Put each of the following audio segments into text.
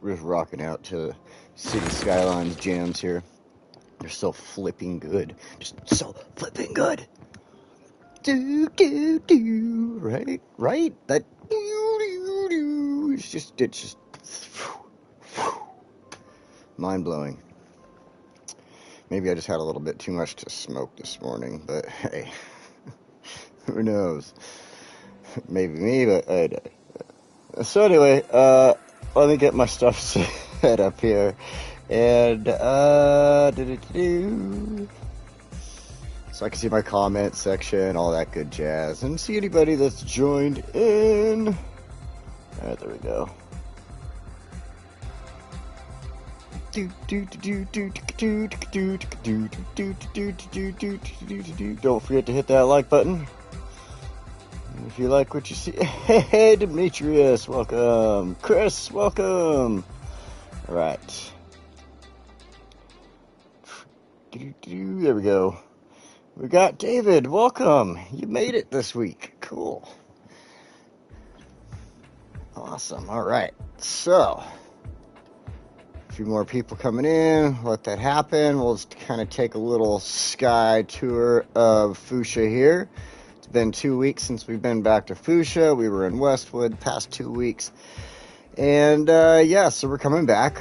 just rocking out to City Skylines jams here. They're so flipping good. Just so flipping good. Do, do, do. Right? That do, do, do. It's just mind-blowing. Maybe I just had a little bit too much to smoke this morning, but hey, who knows? Maybe me, but hey. So anyway, let me get my stuff set up here, and so I can see my comment section, all that good jazz, and see anybody that's joined in. All right, there we go. Don't forget to hit that like button if you like what you see. Hey, Demetrius, welcome. Chris, welcome. All right. There we go. We got David, welcome. You made it this week. Cool. Awesome. All right. So, a few more people coming in. Let that happen. We'll just kind of take a little sky tour of Foosha here. It's been 2 weeks since we've been back to Foosha. We were in Westwood past 2 weeks. And, yeah, so we're coming back.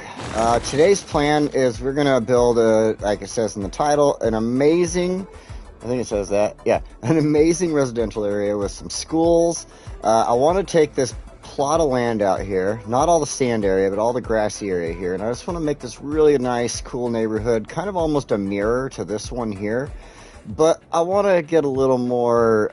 Today's plan is we're going to build, like it says in the title, an amazing, I think it says that, yeah, an amazing residential area with some schools. I want to take this plot of land out here, not all the sand area, but all the grassy area here. And I just want to make this really nice, cool neighborhood, kind of almost a mirror to this one here. But I want to get a little more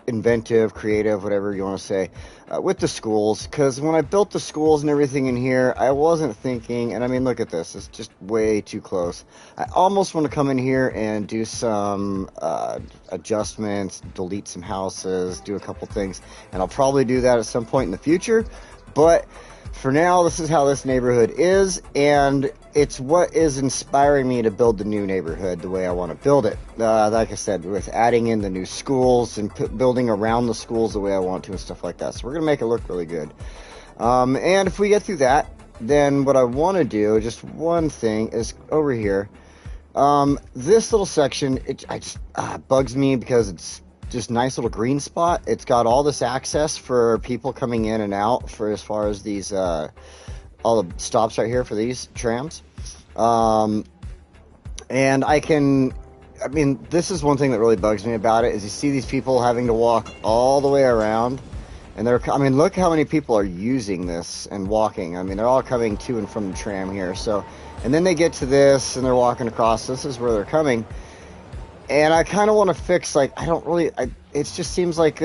inventive, creative, whatever you want to say, with the schools. Because when I built the schools and everything in here, I wasn't thinking, and I mean, look at this, it's just way too close. I almost want to come in here and do some adjustments, delete some houses, do a couple things, and I'll probably do that at some point in the future. But for now, this is how this neighborhood is, and it's what is inspiring me to build the new neighborhood the way I want to build it. Like I said, with adding in the new schools and building around the schools the way I want to and stuff like that. So we're going to make it look really good. And if we get through that, then what I want to do, just one thing, is over here. This little section, it just bugs me because it's just nice little green spot. It's got all this access for people coming in and out for as far as these all the stops right here for these trams. And I mean, this is one thing that really bugs me about it, is you see these people having to walk all the way around, and look how many people are using this and walking. I mean, they're all coming to and from the tram here. So, and then they get to this and they're walking across. This is where they're coming. And I kind of want to fix, like, it just seems like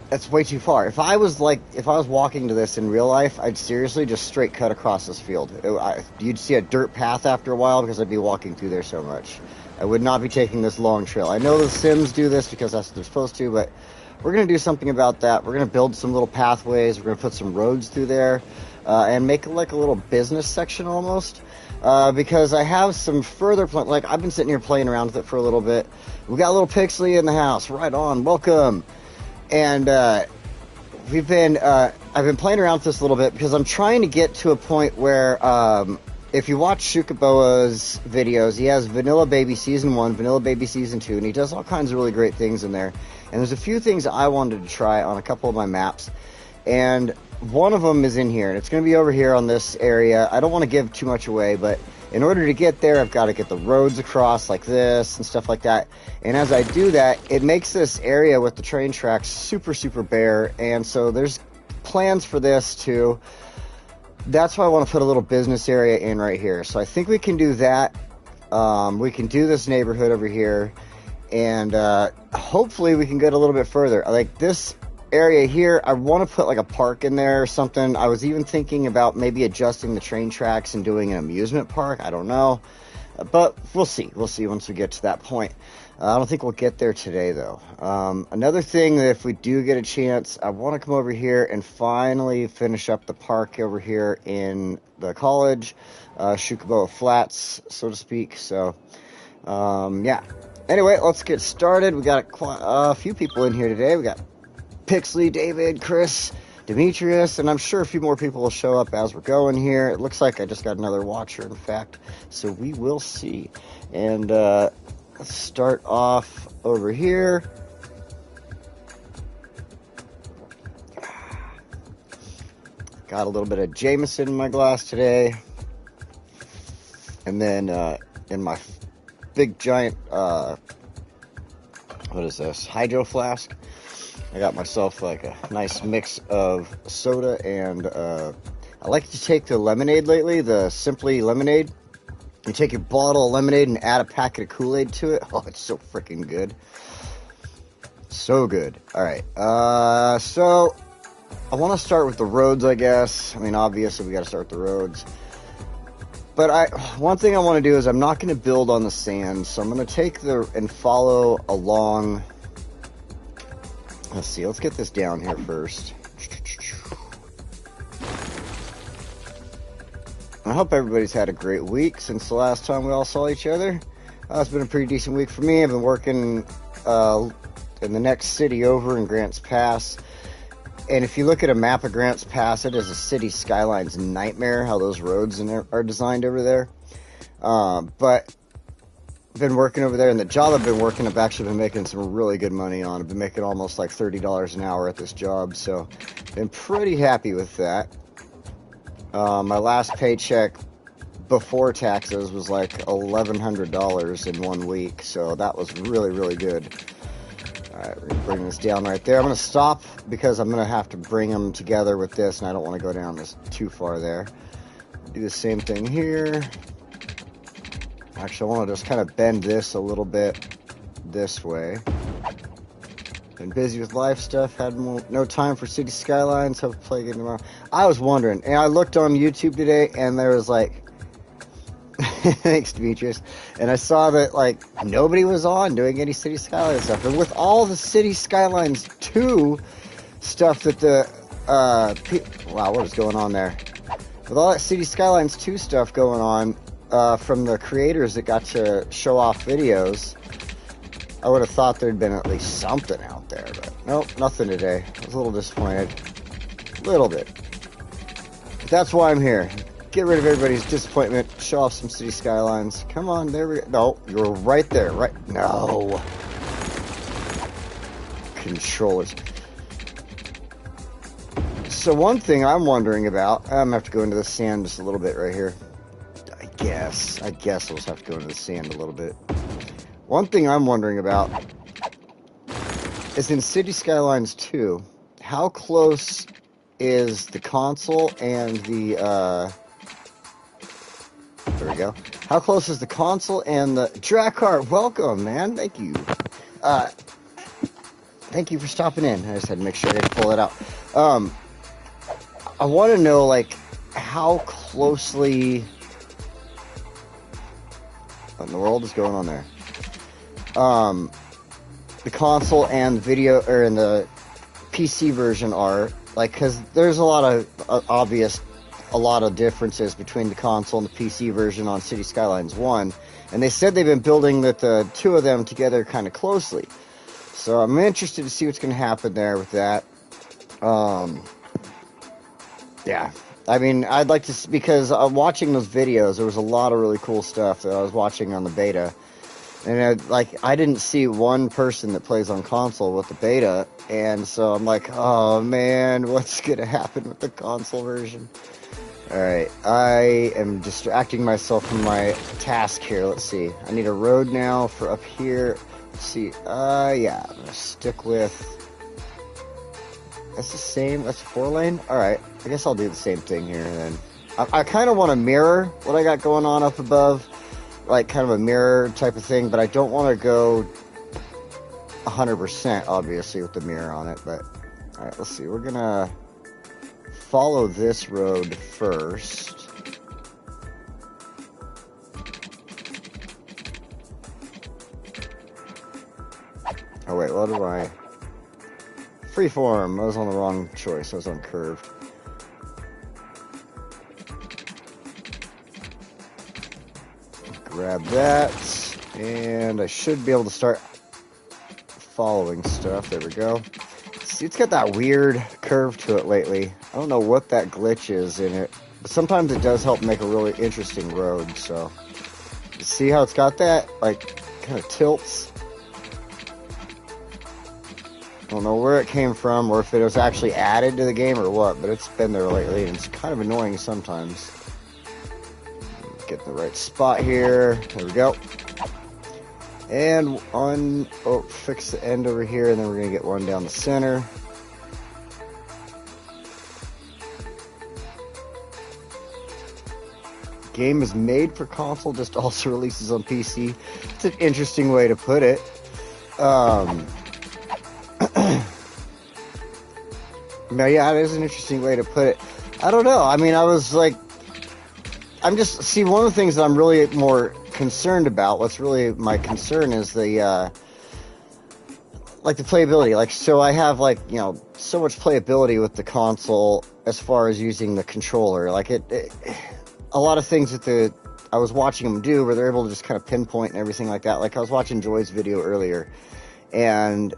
that's way too far. If I was walking to this in real life, I'd seriously just straight cut across this field. You'd see a dirt path after a while because I'd be walking through there so much. I would not be taking this long trail. I know the Sims do this because that's what they're supposed to, but we're going to do something about that. We're going to build some little pathways. We're going to put some roads through there and make it like a little business section almost. Because I have some further like I've been sitting here playing around with it for a little bit. We got a little Pixley in the house. Right on, welcome. And I've been playing around with this a little bit because I'm trying to get to a point where if you watch Shukaboa's videos, he has Vanilla Baby Season 1, Vanilla Baby Season 2, and he does all kinds of really great things in there. And there's a few things I wanted to try on a couple of my maps. And one of them is in here, and it's going to be over here on this area. I don't want to give too much away, but in order to get there, I've got to get the roads across like this and stuff like that. And as I do that, it makes this area with the train tracks super, super bare. And so there's plans for this too. That's why I want to put a little business area in right here. So I think we can do that. We can do this neighborhood over here. And hopefully we can get a little bit further. Like this area here, I want to put like a park in there or something. I was even thinking about maybe adjusting the train tracks and doing an amusement park. I don't know, but we'll see once we get to that point. I don't think we'll get there today though. Another thing that if we do get a chance, I want to come over here and finally finish up the park over here in the college, Shukaboa Flats, so to speak. So yeah, anyway, let's get started. We got a few people in here today. We got Pixley, David, Chris, Demetrius, and I'm sure a few more people will show up as we're going here. It looks like I just got another watcher, in fact, so we will see. And let's start off over here. Got a little bit of Jameson in my glass today. And then in my big giant, what is this, hydro flask, I got myself like a nice mix of soda and I like to take the lemonade lately, the Simply lemonade. You take your bottle of lemonade and add a packet of Kool-Aid to it. Oh, it's so freaking good. So good. All right. So I want to start with the roads, I guess. I mean, obviously we got to start with the roads. But one thing I want to do is I'm not going to build on the sand, so I'm going to take and follow along. Let's see, let's get this down here first. I hope everybody's had a great week since the last time we all saw each other. It's been a pretty decent week for me. I've been working in the next city over in Grants Pass. And if you look at a map of Grants Pass, it is a city skylines nightmare how those roads are designed over there. But I've been working over there, and the job I've been working, I've actually been making some really good money on. I've been making almost like $30 an hour at this job, so been pretty happy with that. My last paycheck before taxes was like $1,100 in 1 week, so that was really, really good. Alright, we're going to bring this down right there. I'm going to stop because I'm going to have to bring them together with this, and I don't want to go down this too far there. Do the same thing here. Actually, I want to just kind of bend this a little bit this way. Been busy with life stuff, had no time for City Skylines, hope to play again tomorrow. I was wondering, and I looked on YouTube today, and there was like, thanks Demetrius, and I saw that like nobody was on doing any City Skylines stuff, and with all the City Skylines 2 stuff that wow, what is going on there? With all that City Skylines 2 stuff going on from the creators that got to show off videos, I would have thought there'd been at least something out there, but nope, nothing today. I was a little disappointed. A little bit. But that's why I'm here. Get rid of everybody's disappointment. Show off some City Skylines. Come on, there we go. No, you're right there. Right. No. Controllers. So one thing I'm wondering about, I'm going to have to go into the sand just a little bit right here. I guess I'll just have to go into the sand a little bit. One thing I'm wondering about is in City Skylines 2, how close is the console and the, there we go. How close is the console and the, Drakkar, welcome, man, thank you. Thank you for stopping in. I just had to make sure I didn't pull it out. I want to know, like, how closely, what in the world is going on there? The console and video, or in the PC version are, like, because there's a lot of differences between the console and the PC version on City Skylines 1, and they said they've been building the two of them together kind of closely. So I'm interested to see what's going to happen there with that. Yeah. I mean, I'd like to, because watching those videos, there was a lot of really cool stuff that I was watching on the beta. And I didn't see one person that plays on console with the beta, and so I'm like, oh man, what's gonna happen with the console version? Alright, I am distracting myself from my task here. Let's see, I need a road now for up here. Let's see, yeah, I'm gonna stick with, that's the same, that's 4-lane? Alright, I guess I'll do the same thing here then. I kind of want to mirror what I got going on up above, like kind of a mirror type of thing, but I don't want to go 100% obviously with the mirror on it. But all right, let's see, we're gonna follow this road first. Oh wait, what do I, freeform, I was on the wrong choice, I was on curved. Grab that, and I should be able to start following stuff. There we go. it's got that weird curve to it lately. I don't know what that glitch is in it, but sometimes it does help make a really interesting road. So, see how it's got that, like, kind of tilts. I don't know where it came from or if it was actually added to the game or what, but it's been there lately and it's kind of annoying sometimes. Get the right spot here. There we go. And fix the end over here, and then we're going to get one down the center. Game is made for console, just also releases on PC. It's an interesting way to put it. No, yeah, it is an interesting way to put it. I don't know. I mean, one of the things that I'm really more concerned about, what's really my concern is the playability. Like, so I have, like, you know, so much playability with the console as far as using the controller. Like, a lot of things that I was watching them do where they're able to just kind of pinpoint and everything like that. Like, I was watching Joy's video earlier, and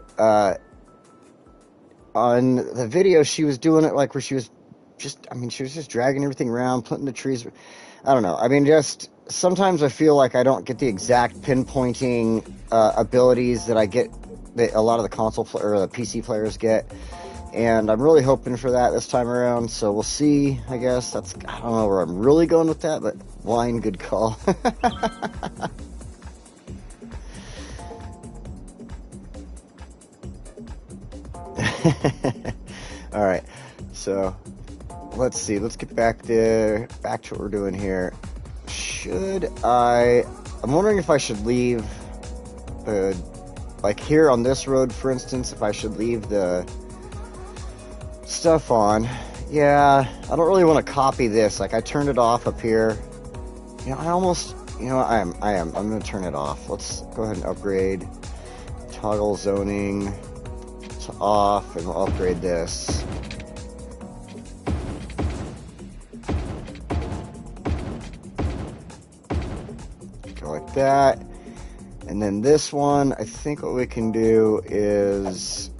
on the video, she was doing it like where she was just dragging everything around, putting the trees. I don't know. I mean, just sometimes I feel like I don't get the exact pinpointing abilities that I get that a lot of the console or the PC players get, and I'm really hoping for that this time around. So we'll see. I guess I don't know where I'm really going with that, but blind good call. All right, so let's see. Let's get back to what we're doing here. I'm wondering if I should leave like here on this road, for instance, if I should leave the stuff on. Yeah, I don't really want to copy this. Like, I turned it off up here. You know, I am. I'm going to turn it off. Let's go ahead and upgrade. Toggle zoning to off, and we'll upgrade this. Go like that. And then this one, I think what we can do is...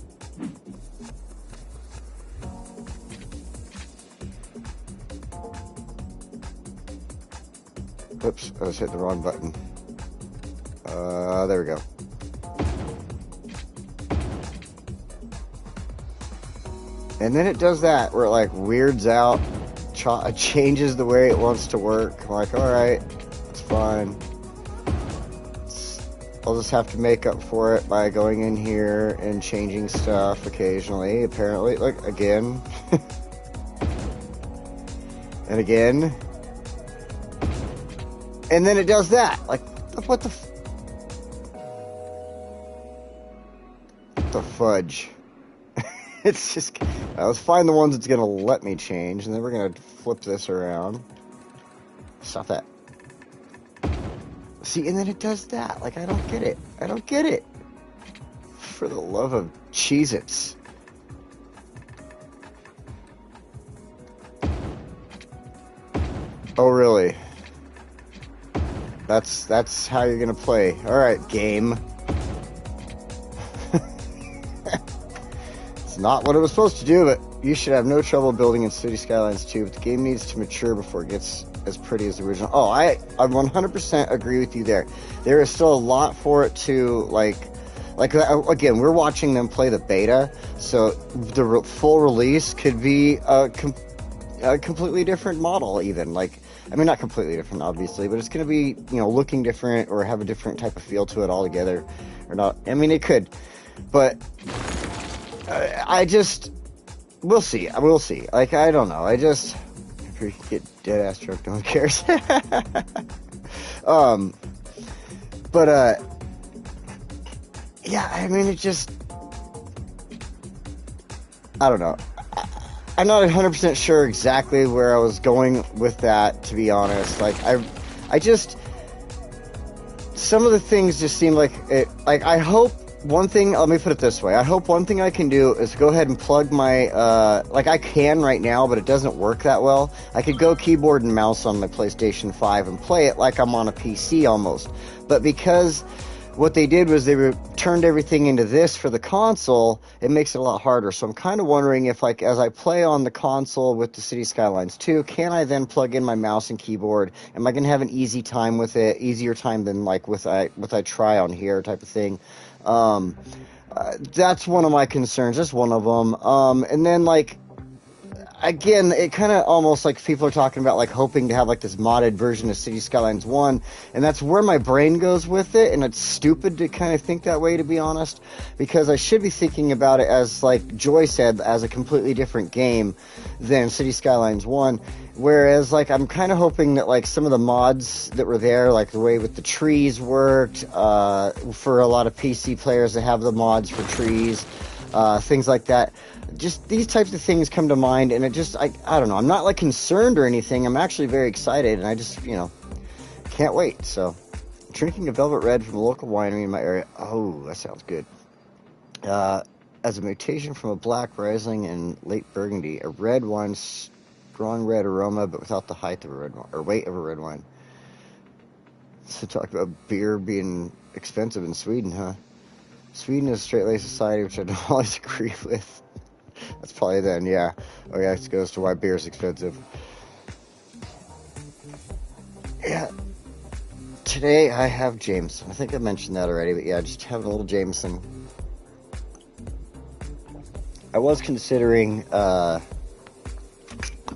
Oops, I was hitting the wrong button. There we go. And then it does that, where it like weirds out, changes the way it wants to work. I'm like, alright, it's fine. I'll just have to make up for it by going in here and changing stuff occasionally, apparently. Like, again. And again. And then it does that. Like, what the fudge? It's just... let's find the ones that's going to let me change, and then we're going to flip this around. Stop that. See, and then it does that. Like, I don't get it. I don't get it. For the love of Cheez-Its. Oh, really? That's how you're going to play. Alright, game. It's not what it was supposed to do, but you should have no trouble building in City Skylines 2, but the game needs to mature before it gets as pretty as the original. Oh, I 100% agree with you there. There is still a lot for it to, like again, we're watching them play the beta, so the full release could be a completely different model even. Like, I mean, not completely different, obviously, but it's going to be, you know, looking different or have a different type of feel to it altogether. Or not. I mean, it could. But we'll see. We'll see. Like, I don't know. If we get dead ass drunk, no one cares. Yeah, I mean, it just, I don't know. I'm not 100% sure exactly where I was going with that, to be honest. Like, I just, some of the things just seem like it, like, I hope one thing, let me put it this way. I hope one thing I can do is go ahead and plug my, like I can right now, but it doesn't work that well. I could go keyboard and mouse on my PlayStation 5 and play it like I'm on a PC almost. But because what they did was they turned everything into this for the console. It makes it a lot harder. So I'm kind of wondering if, like, as I play on the console with the City Skylines 2, can I then plug in my mouse and keyboard? Am I going to have an easy time with it, easier time than like with I try on here type of thing? That's one of my concerns. That's one of them. And then, like, again, it kind of almost like people are talking about, like, hoping to have like this modded version of City Skylines 1, and that's where my brain goes with it, and it's stupid to kind of think that way, to be honest, because I should be thinking about it as, like Joy said, as a completely different game than City Skylines 1, whereas, like, I'm kind of hoping that, like, some of the mods that were there, like the way with the trees worked, for a lot of PC players that have the mods for trees, things like that. Just these types of things come to mind, and it just, I don't know, I'm not, like, concerned or anything. I'm actually very excited, and I just, can't wait. So, drinking a Velvet Red from a local winery in my area. Oh, that sounds good. As a mutation from a black Riesling and late Burgundy, a red wine, strong red aroma, but without the height of a red wine, or weight of a red wine. So talk about beer being expensive in Sweden, huh? Sweden is a straight-laced society, which I don't always agree with. That's probably then, yeah. Oh, yeah, it goes to why beer is expensive. Yeah. Today I have Jameson. I think I mentioned that already, but yeah, just having a little Jameson. I was considering, I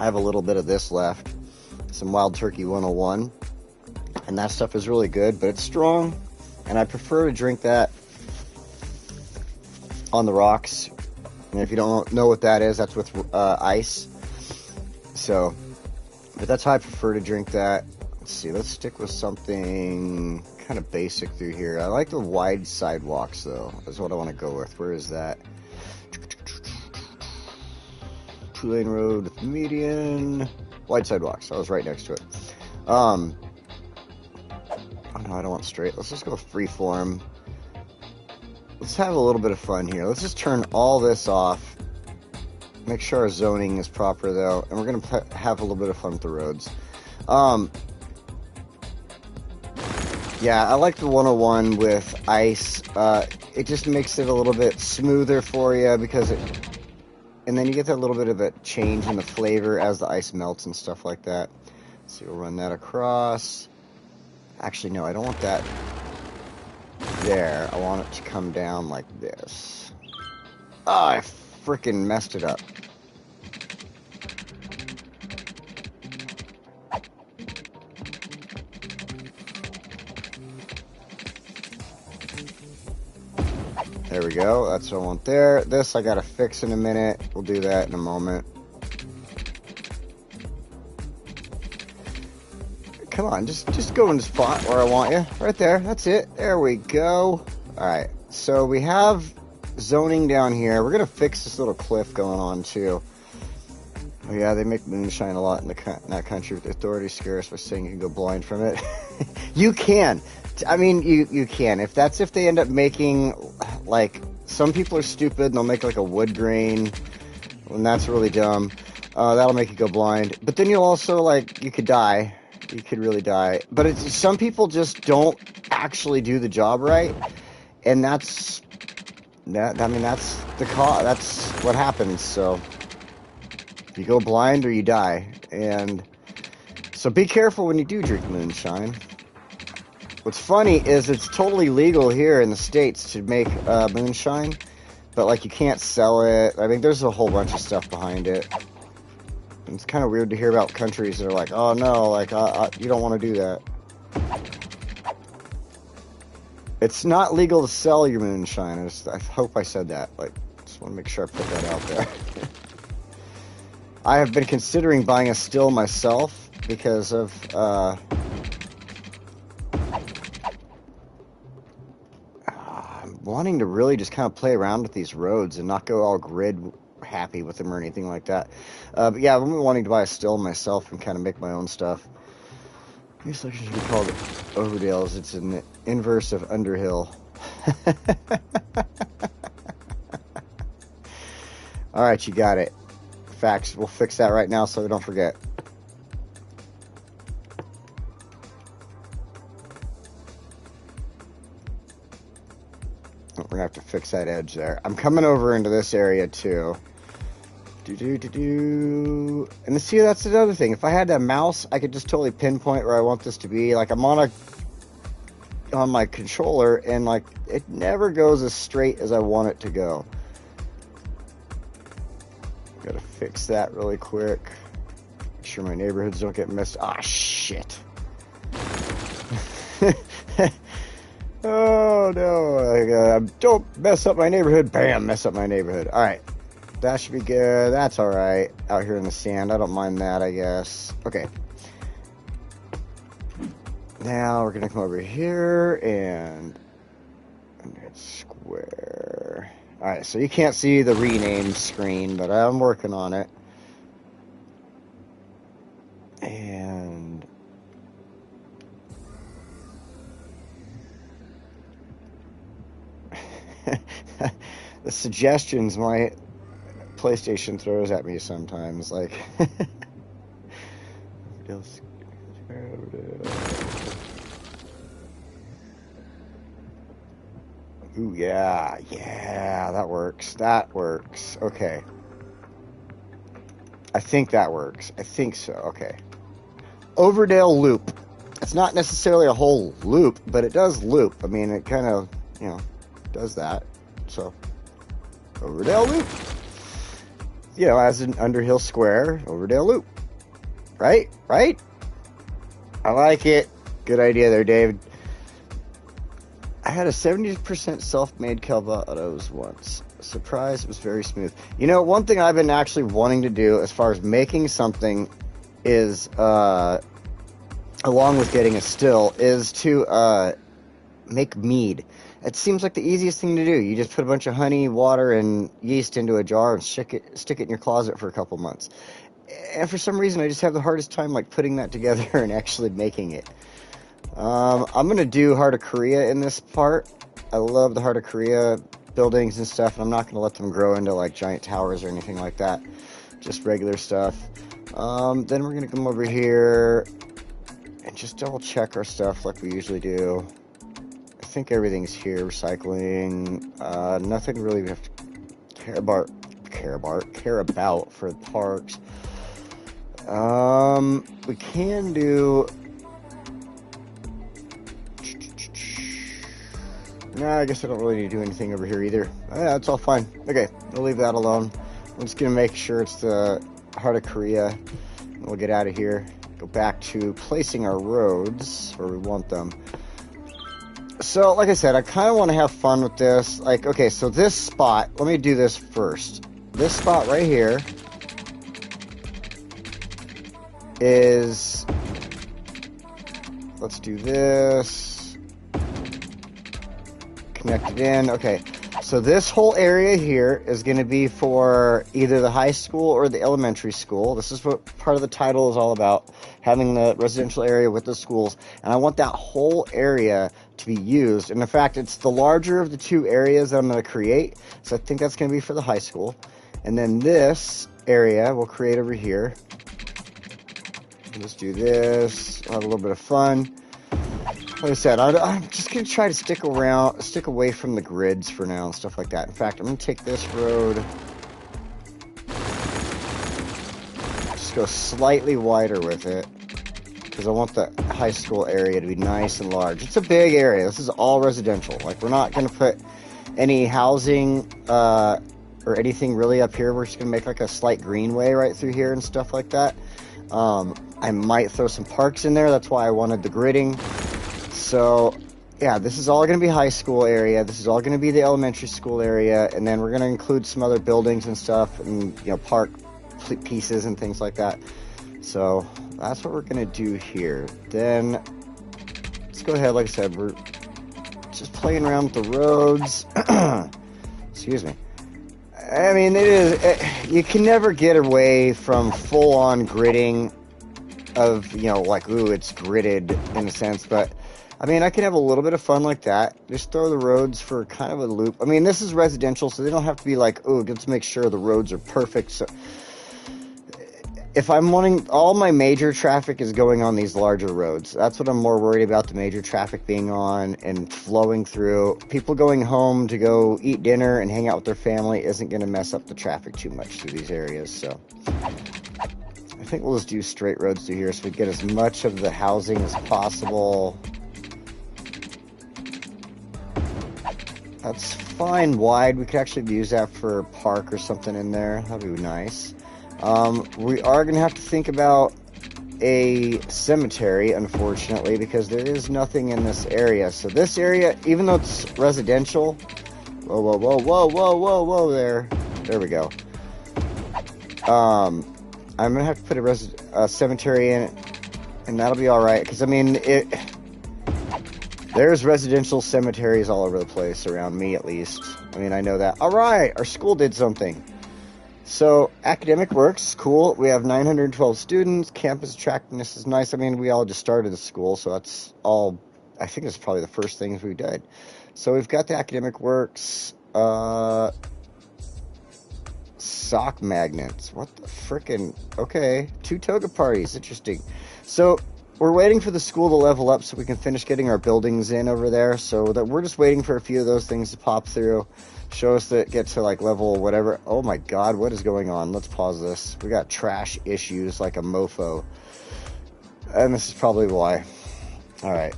have a little bit of this left. Some Wild Turkey 101. And that stuff is really good, but it's strong. And I prefer to drink that on the rocks. And if you don't know what that is, that's with ice. So, but that's how I prefer to drink that. Let's see, let's stick with something kind of basic through here. I like the wide sidewalks, though. That's what I want to go with. Where is that? 2-lane road with median. Wide sidewalks. I was right next to it. Oh no, I don't want straight. Let's just go freeform. Let's have a little bit of fun here. Let's just turn all this off. Make sure our zoning is proper, though. And we're going to have a little bit of fun with the roads. Yeah, I like the 101 with ice. It just makes it a little bit smoother for you because it... And then you get that little bit of a change in the flavor as the ice melts and stuff like that. So we'll run that across. Actually, no, I don't want that there. I want it to come down like this. Oh, I freaking messed it up. There we go. That's what I want there. This I gotta fix in a minute. We'll do that in a moment. Come on, just go in the spot where I want you. Right there. That's it. There we go. Alright, so we have zoning down here. We're going to fix this little cliff going on, too. Oh, yeah, they make moonshine a lot in that country. The authorities scare us by saying you can go blind from it. You can. I mean, you can. If they end up making, like, some people are stupid and they'll make, like, a wood grain, and that's really dumb. That'll make you go blind. But then you'll also, like, you could die. You could really die. But some people just don't actually do the job right, and that's the cause. That's what happens. So you go blind or you die, and so be careful when you do drink moonshine. What's funny is it's totally legal here in the States to make moonshine, but like you can't sell it. I mean, there's a whole bunch of stuff behind it. It's kind of weird to hear about countries that are like, oh no, like, you don't want to do that. It's not legal to sell your moonshine. I hope I said that. Like, just want to make sure I put that out there. I have been considering buying a still myself because of, I'm wanting to really just kind of play around with these roads and not go all grid happy with them or anything like that. But yeah, I'm wanting to buy a still myself and kind of make my own stuff. This section should be called Overdales. It's an inverse of Underhill. Alright, you got it. Facts. We'll fix that right now so we don't forget. We're going to have to fix that edge there. I'm coming over into this area, too. And see, that's another thing. If I had that mouse, I could just totally pinpoint where I want this to be. Like, I'm on my controller, and, like, it never goes as straight as I want it to go. Gotta fix that really quick. Make sure my neighborhoods don't get missed. Ah, shit. Oh, no. Don't mess up my neighborhood. Bam, mess up my neighborhood. All right. That should be good. That's all right. Out here in the sand. I don't mind that, I guess. Okay. Now we're going to come over here and hit square. All right, so you can't see the rename screen, but I'm working on it. And the suggestions my PlayStation throws at me sometimes, like ooh, yeah, that works. Okay. I think that works. I think so. Okay. Overdale loop. It's not necessarily a whole loop, but it does loop. I mean, it kind of, does that. So, Overdale loop. As in Underhill Square, Overdale loop. Right? I like it. Good idea there, David. I had a 70% self-made Calvados once. Surprise, it was very smooth. One thing I've been actually wanting to do as far as making something is, along with getting a still, is to make mead. It seems like the easiest thing to do. You just put a bunch of honey, water, and yeast into a jar and stick it in your closet for a couple months. And for some reason, I just have the hardest time putting that together and actually making it. I'm going to do Heart of Korea in this part. I love the Heart of Korea buildings and stuff, and I'm not going to let them grow into giant towers or anything like that. Just regular stuff. Then we're going to come over here and just double check our stuff like we usually do. I think everything's here. Recycling. Nothing really we have to care about for the parks. We can do... No, I guess I don't really need to do anything over here either. That's all fine. Okay, we'll leave that alone. I'm just going to make sure it's the Heart of Korea. And we'll get out of here. Go back to placing our roads where we want them. So, like I said, I kind of want to have fun with this. Okay, so this spot, let me do this first. This spot right here is... Let's do this. Connected in. Okay, so this whole area here is going to be for either the high school or the elementary school. This is what part of the title is all about, having the residential area with the schools. And I want that whole area to be used. And in fact, it's the larger of the two areas that I'm going to create. So I think that's going to be for the high school. And then this area we'll create over here. Let's do this. We'll have a little bit of fun. Like I said, I'm just going to try to stick away from the grids for now and stuff like that. In fact, I'm going to take this road, just go slightly wider with it, because I want the high school area to be nice and large. It's a big area. This is all residential. We're not going to put any housing or anything really up here. We're just going to make a slight greenway right through here and stuff like that. I might throw some parks in there. That's why I wanted the gridding. So, yeah, this is all going to be high school area. This is all going to be the elementary school area. And then we're going to include some other buildings and stuff and, park pieces and things like that. So, that's what we're going to do here. Then, let's go ahead. Like I said, we're just playing around with the roads. Excuse me. I mean, you can never get away from full-on gridding of, ooh, it's gridded in a sense, but, I mean, I can have a little bit of fun like that. Just throw the roads for kind of a loop. I mean, this is residential, so they don't have to be ooh, let's make sure the roads are perfect. So, if I'm wanting, all my major traffic is going on these larger roads. That's what I'm more worried about, the major traffic being on and flowing through. People going home to go eat dinner and hang out with their family isn't going to mess up the traffic too much through these areas. So I think we'll just do straight roads through here so we get as much of the housing as possible. That's fine wide. We could actually use that for a park or something in there. That'd be nice. We are going to have to think about a cemetery, unfortunately, because there is nothing in this area. So this area, even though it's residential... Whoa, whoa, whoa, whoa, whoa, whoa, whoa, there. There we go. I'm going to have to put a cemetery in it, and that'll be alright, because, I mean, there's residential cemeteries all over the place, around me at least. I mean, I know that. Alright, our school did something. So, academic works, cool. We have 912 students. Campus attractiveness is nice. I mean, we all just started the school, so that's all, I think it's probably the first things we did. So, we've got the academic works. Sock magnets. What the frickin'? Okay. 2 toga parties. Interesting. So, we're waiting for the school to level up so we can finish getting our buildings in over there. So, that we're just waiting for a few of those things to pop through. Show us that get to like level whatever. Oh my god, what is going on? Let's pause this. We got trash issues like a mofo. And this is probably why. Alright.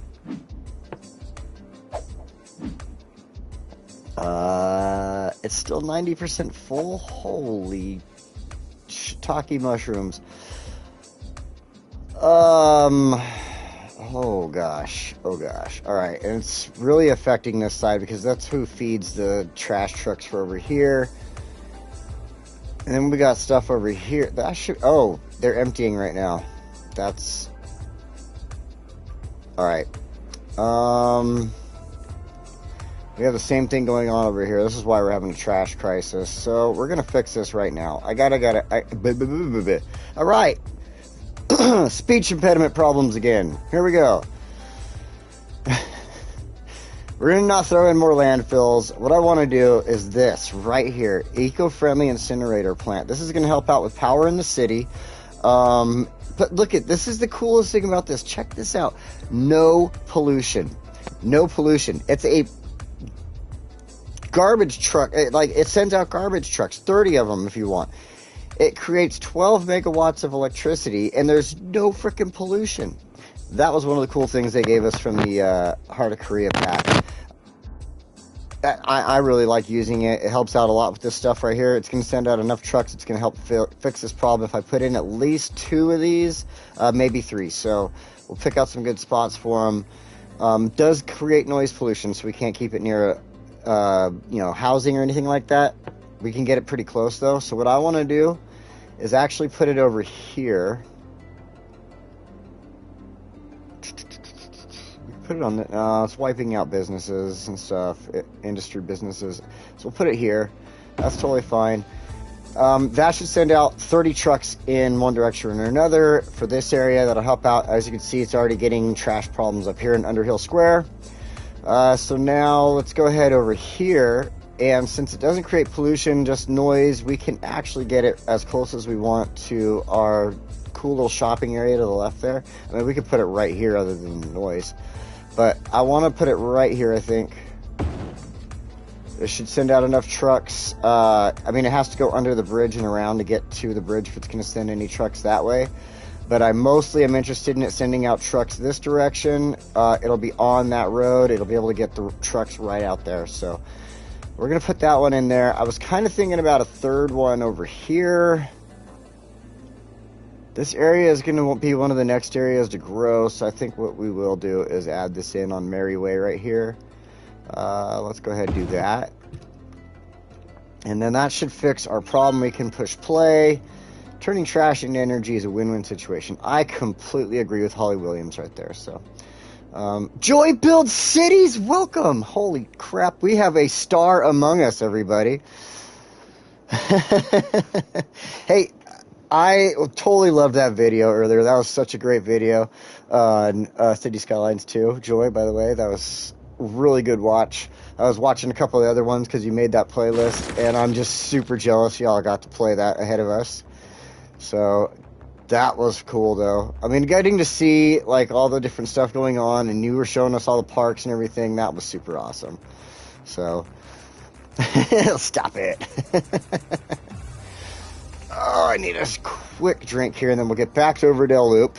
It's still 90% full? Holy shiitake mushrooms. Oh gosh. Alright, and it's really affecting this side because that's who feeds the trash trucks for over here. And then we got stuff over here. That should, oh, they're emptying right now. That's alright. We have the same thing going on over here. This is why we're having a trash crisis. So we're gonna fix this right now. Alright. Speech impediment problems again. Here we go. We're going to not throw in more landfills. What I want to do is this right here. Eco-friendly incinerator plant. This is going to help out with power in the city. But look at, this is the coolest thing about this. Check this out. No pollution. No pollution. It's a garbage truck. It sends out garbage trucks. 30 of them if you want. It creates 12 megawatts of electricity, and there's no freaking pollution. That was one of the cool things they gave us from the Heart of Korea pack. I really like using it. It helps out a lot with this stuff right here. It's going to send out enough trucks. It's going to help fix this problem. If I put in at least 2 of these, maybe 3. So we'll pick out some good spots for them. Does create noise pollution, so we can't keep it near housing or anything like that. We can get it pretty close though. So what I want to do is actually put it over here. Put it on the, it's wiping out businesses and stuff, industry businesses. So we'll put it here. That's totally fine. That should send out 30 trucks in one direction or another for this area. That'll help out. As you can see, it's already getting trash problems up here in Underhill Square. So now let's go ahead over here. And since it doesn't create pollution, just noise, we can actually get it as close as we want to our cool little shopping area to the left there. I mean, we could put it right here other than the noise. But I want to put it right here, I think. It should send out enough trucks. I mean, it has to go under the bridge and around to get to the bridge if it's going to send any trucks that way. But I mostly am interested in it sending out trucks this direction. It'll be on that road. It'll be able to get the trucks right out there. So we're going to put that one in there. I was kind of thinking about a third one over here. This area is going to be one of the next areas to grow. So I think what we will do is add this in on Mary Way right here. Let's go ahead and do that. And then that should fix our problem. We can push play. Turning trash into energy is a win-win situation. I completely agree with Holly Williams right there. So, Joy Builds Cities, welcome. Holy crap, we have a star among us, everybody. Hey, I totally loved that video earlier. That was such a great video on City Skylines 2. Joy, by the way, that was a really good watch. I was watching a couple of the other ones because you made that playlist, and I'm just super jealous y'all got to play that ahead of us. So, That was cool, though. I mean, getting to see, like, all the different stuff going on, and you were showing us all the parks and everything, that was super awesome. So, stop it. Oh, I need a quick drink here, and then we'll get back to Overdale Loop.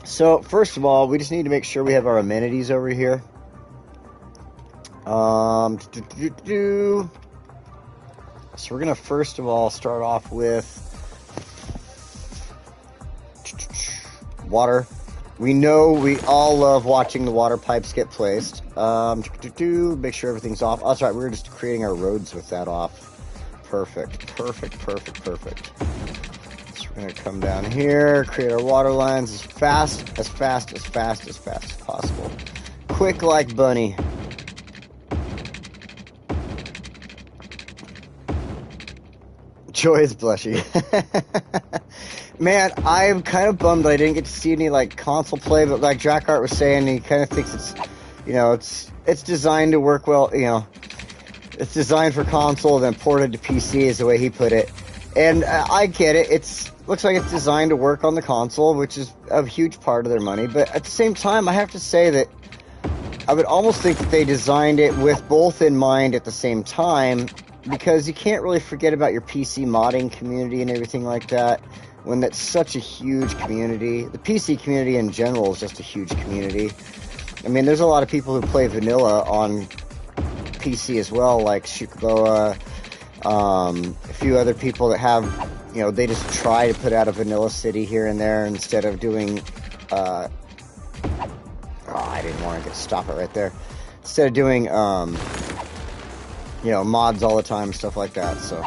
So, first of all, we just need to make sure we have our amenities over here. So we're going to first of all start off with water. We know we all love watching the water pipes get placed. Make sure everything's off. Oh, that's right, we were just creating our roads with that off. Perfect. So we're going to come down here, create our water lines as fast as possible. Quick like bunny. Joy is blushy. Man, I'm kind of bummed I didn't get to see any like console play, but like Drakkart was saying, he kind of thinks it's, it's designed to work well, it's designed for console, then ported to PC is the way he put it. And I get it. Looks like it's designed to work on the console, which is a huge part of their money. But at the same time, I have to say that I would almost think that they designed it with both in mind at the same time, because you can't really forget about your PC modding community and everything like that when that's such a huge community. The PC community in general is just a huge community. I mean, there's a lot of people who play vanilla on PC as well, like Shukaboa, a few other people that have, they just try to put out a vanilla city here and there instead of doing, I didn't want to stop it right there. Instead of doing, mods all the time, stuff like that. So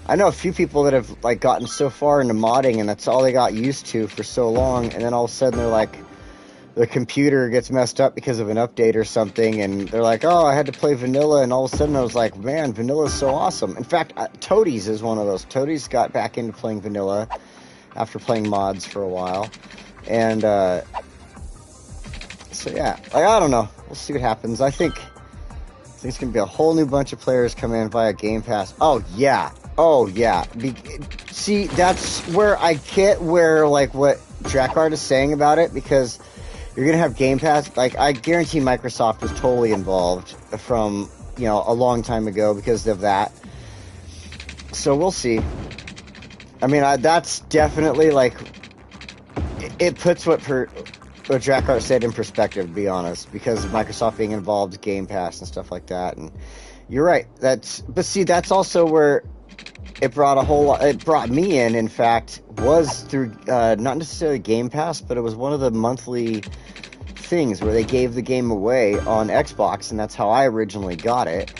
I know a few people that have like gotten so far into modding and that's all they got used to for so long, and then all of a sudden they're like, the computer gets messed up because of an update or something, and they're like, oh, I had to play vanilla, and all of a sudden I was like, man, vanilla is so awesome. In fact, Toadies is one of those. Toadies got back into playing vanilla after playing mods for a while, and so yeah, like, I don't know, we'll see what happens. I think it's gonna be a whole new bunch of players come in via Game Pass. Oh yeah. See, that's where I get where like what Drakkart is saying about it, because you're gonna have Game Pass. Like, I guarantee Microsoft was totally involved from a long time ago because of that. So we'll see. I mean, that's definitely like it puts what Drakkart said in perspective, to be honest, because of Microsoft being involved with Game Pass and stuff like that. And you're right. But see, that's also where it brought a whole lot. It brought me in fact, was through not necessarily Game Pass, but it was one of the monthly things where they gave the game away on Xbox, and that's how I originally got it.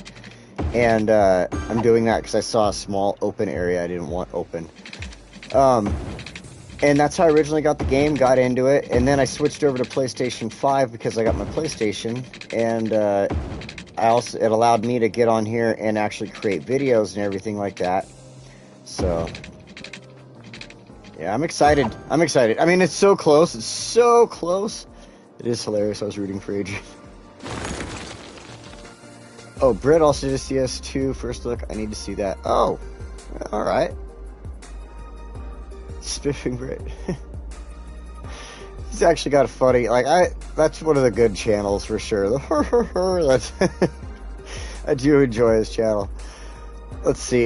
And I'm doing that because I saw a small open area I didn't want open. And that's how I originally got the game, got into it, and then I switched over to PlayStation 5 because I got my PlayStation, and it allowed me to get on here and actually create videos and everything like that. So yeah, I'm excited. I mean, it's so close. It is hilarious. I was rooting for Adrian. Oh, Britt also did a CS2 first look. I need to see that. Oh, all right. Spiffing Britt. He's actually got a funny, that's one of the good channels for sure. That's I do enjoy his channel. Let's see.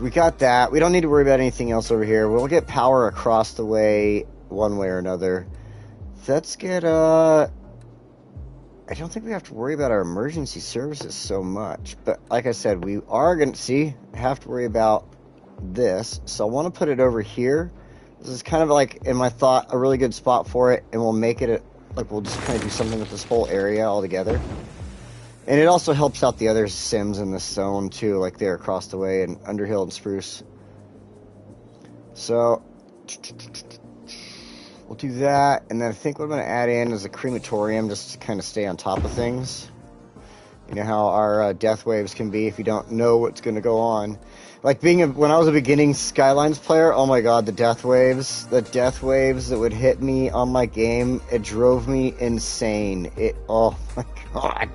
We got that. We don't need to worry about anything else over here. We'll get power across the way one way or another. Let's get, I don't think we have to worry about our emergency services so much. But like I said, we are going to have to worry about this. So I want to put it over here. This is kind of like, in my thought, a really good spot for it. And we'll make it, we'll just kind of do something with this whole area all together. And it also helps out the other Sims in this zone too, like there across the way in Underhill and Spruce. So we'll do that, and then I think what I'm going to add in is a crematorium just to kind of stay on top of things. You know how our death waves can be if you don't know what's going to go on. Like when I was a beginning Skylines player, oh my god, the death waves that would hit me on my game, it drove me insane. Oh my god.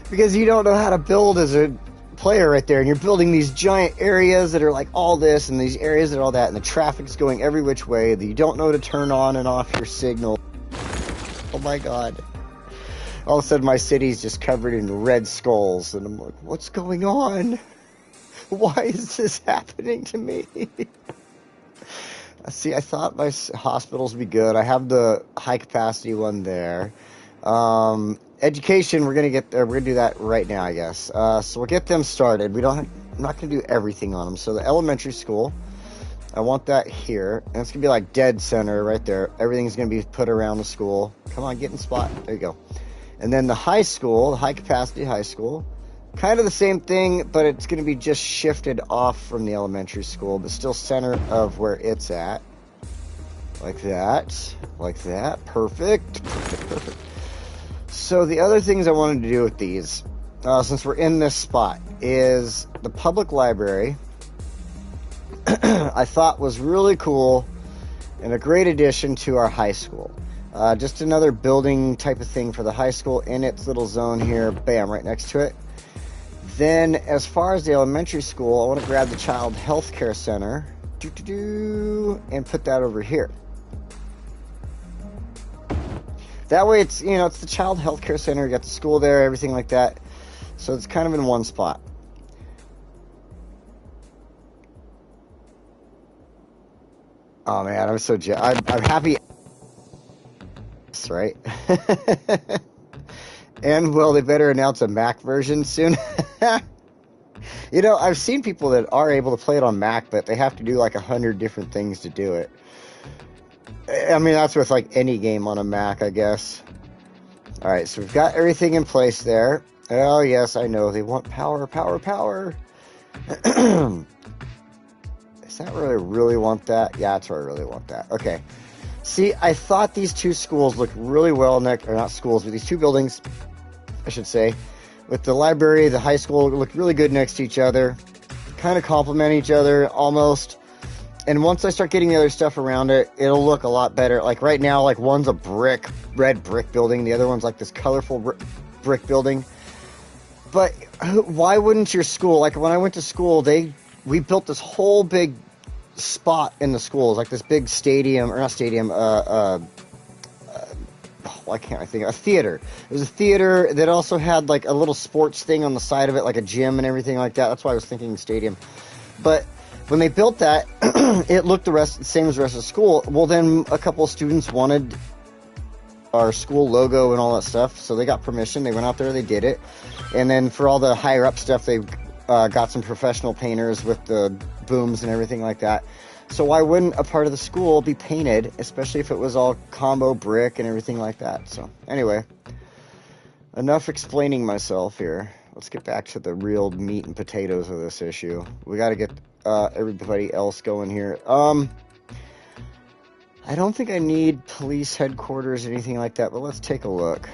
because you don't know how to build as a player right there, and you're building these giant areas that are like all this, and these areas that are all that, and the traffic's going every which way, that you don't know to turn on and off your signal. Oh my god. All of a sudden my city's just covered in red skulls, and I'm like, what's going on? Why is this happening to me? See, I thought my hospitals would be good. I have the high capacity one there. Education, we're gonna get there. We're gonna do that right now, I guess. So we'll get them started. I'm not gonna do everything on them. So the elementary school, I want that here, and it's gonna be like dead center right there. Everything's gonna be put around the school. Come on, get in spot. There you go. And then the high school, the high capacity high school, kind of the same thing, but it's gonna be just shifted off from the elementary school, but still center of where it's at. Like that. Like that. Perfect. Perfect. Perfect. So the other things I wanted to do with these, since we're in this spot, is the public library. I thought was really cool and a great addition to our high school. Just another building type of thing for the high school in its little zone here. Bam, right next to it. Then as far as the elementary school, I want to grab the child health care center and put that over here. That way it's, you know, it's the child health care center, you got the school there, everything like that. So it's kind of in one spot. Oh man, I'm so I'm happy. Right? And well, they better announce a Mac version soon. You know, I've seen people that are able to play it on Mac, but they have to do like 100 different things to do it. I mean, that's with like any game on a Mac, I guess. Alright, so we've got everything in place there. Oh, yes, I know. They want power, power, power. Is that where I really want that? Yeah, that's where I really want that. Okay. See, I thought these two schools looked really well next, or not schools, but these two buildings, I should say, with the library, the high school, looked really good next to each other. Kind of complement each other, almost. And once I start getting the other stuff around it, it'll look a lot better. Like right now, like one's a red brick building. The other one's like this colorful brick building. But why wouldn't your school, like when I went to school, we built this whole big spot in the schools, like this big stadium, or not stadium, why can't I think of a theater. It was a theater that also had like a little sports thing on the side of it, like a gym and everything like that. That's why I was thinking stadium. But when they built that, it looked the same as the rest of the school. Well, then a couple of students wanted our school logo and all that stuff, so they got permission. They went out there, they did it. And then for all the higher up stuff, they got some professional painters with the booms and everything like that. So why wouldn't a part of the school be painted, especially if it was all combo brick and everything like that? So anyway, enough explaining myself here. Let's get back to the real meat and potatoes of this issue. We got to get everybody else going here. I don't think I need police headquarters or anything like that, but let's take a look.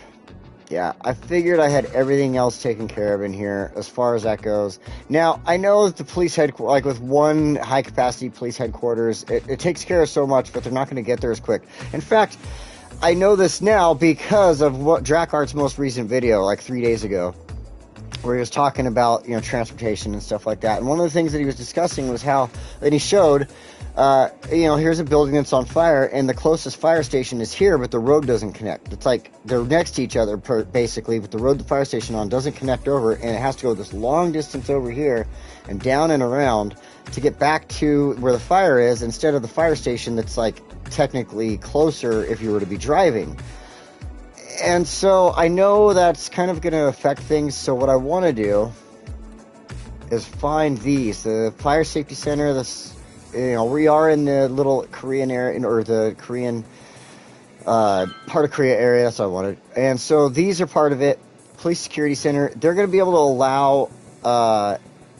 Yeah, I figured I had everything else taken care of in here as far as that goes. Now, I know that the police headquarters, like with one high-capacity police headquarters, it takes care of so much, but they're not going to get there as quick. In fact, I know this now because of what Drakart's most recent video, like 3 days ago, where he was talking about, you know, transportation and stuff like that. And one of the things that he was discussing was how, and he showed, you know, here's a building that's on fire, and the closest fire station is here, but the road doesn't connect. It's like they're next to each other, basically, but the road the fire station on doesn't connect over, and it has to go this long distance over here and down and around to get back to where the fire is, instead of the fire station that's, like, technically closer if you were to be driving. And so I know that's kind of going to affect things, so what I want to do is find these. The Fire Safety Center, this, you know, we are in the little Korean area, or the Korean part of Korea area, that's what I wanted. And so these are part of it. Police Security Center, they're going to be able to allow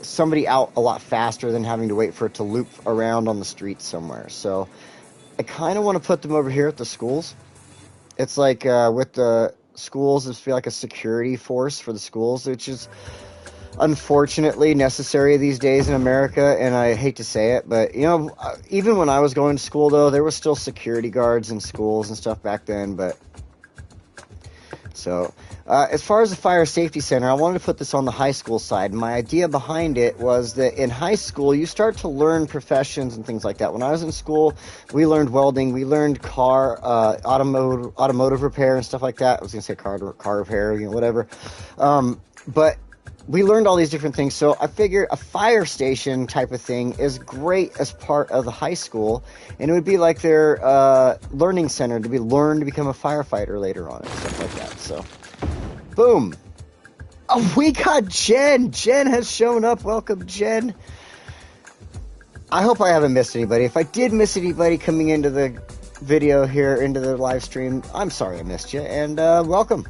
somebody out a lot faster than having to wait for it to loop around on the streets somewhere. So I kind of want to put them over here at the schools. It's like with the schools, it's feel like a security force for the schools, which is unfortunately necessary these days in America, and I hate to say it, but, you know, even when I was going to school, though, there was still security guards in schools and stuff back then, but So, as far as the fire safety center, I wanted to put this on the high school side. My idea behind it was that in high school, you start to learn professions and things like that. When I was in school, we learned welding, we learned automotive repair and stuff like that. I was going to say car repair, whatever. But we learned all these different things, so I figured a fire station type of thing is great as part of the high school, and it would be like their learning center to learn to become a firefighter later on and stuff like that. So, boom. Oh, we got Jen. Jen has shown up. Welcome, Jen. I hope I haven't missed anybody. If I did miss anybody coming into the video here, into the live stream, I'm sorry I missed you, and welcome.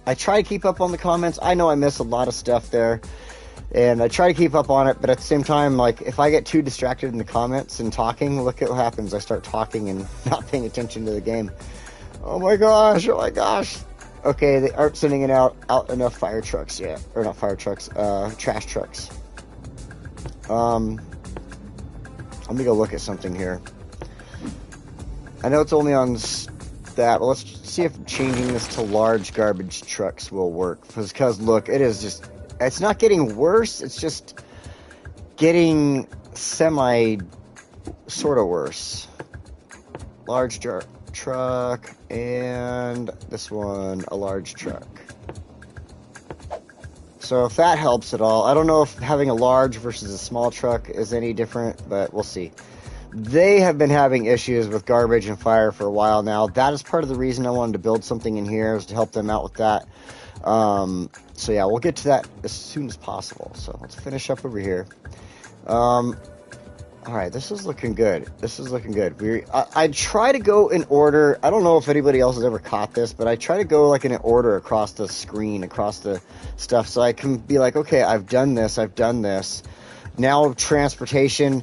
I try to keep up on the comments. I know I miss a lot of stuff there, and I try to keep up on it, but at the same time, like, if I get too distracted in the comments and talking, look at what happens. I start talking and not paying attention to the game. Oh my gosh, oh my gosh. Okay, they aren't sending out enough fire trucks yet. Or not fire trucks, trash trucks. Let me go look at something here. I know it's only on that, but let's see if changing this to large garbage trucks will work. Because look, it's not getting worse, it's just getting sort of worse. Large truck, and this one, a large truck. So if that helps at all, I don't know if having a large versus a small truck is any different, but we'll see. They have been having issues with garbage and fire for a while now. That is part of the reason I wanted to build something in here, is to help them out with that. So yeah, we'll get to that as soon as possible. So let's finish up over here. Alright, this is looking good. This is looking good. I try to go in order. I don't know if anybody else has ever caught this, but I try to go like in an order across the screen, across the stuff, so I can be like, okay, I've done this. Now transportation.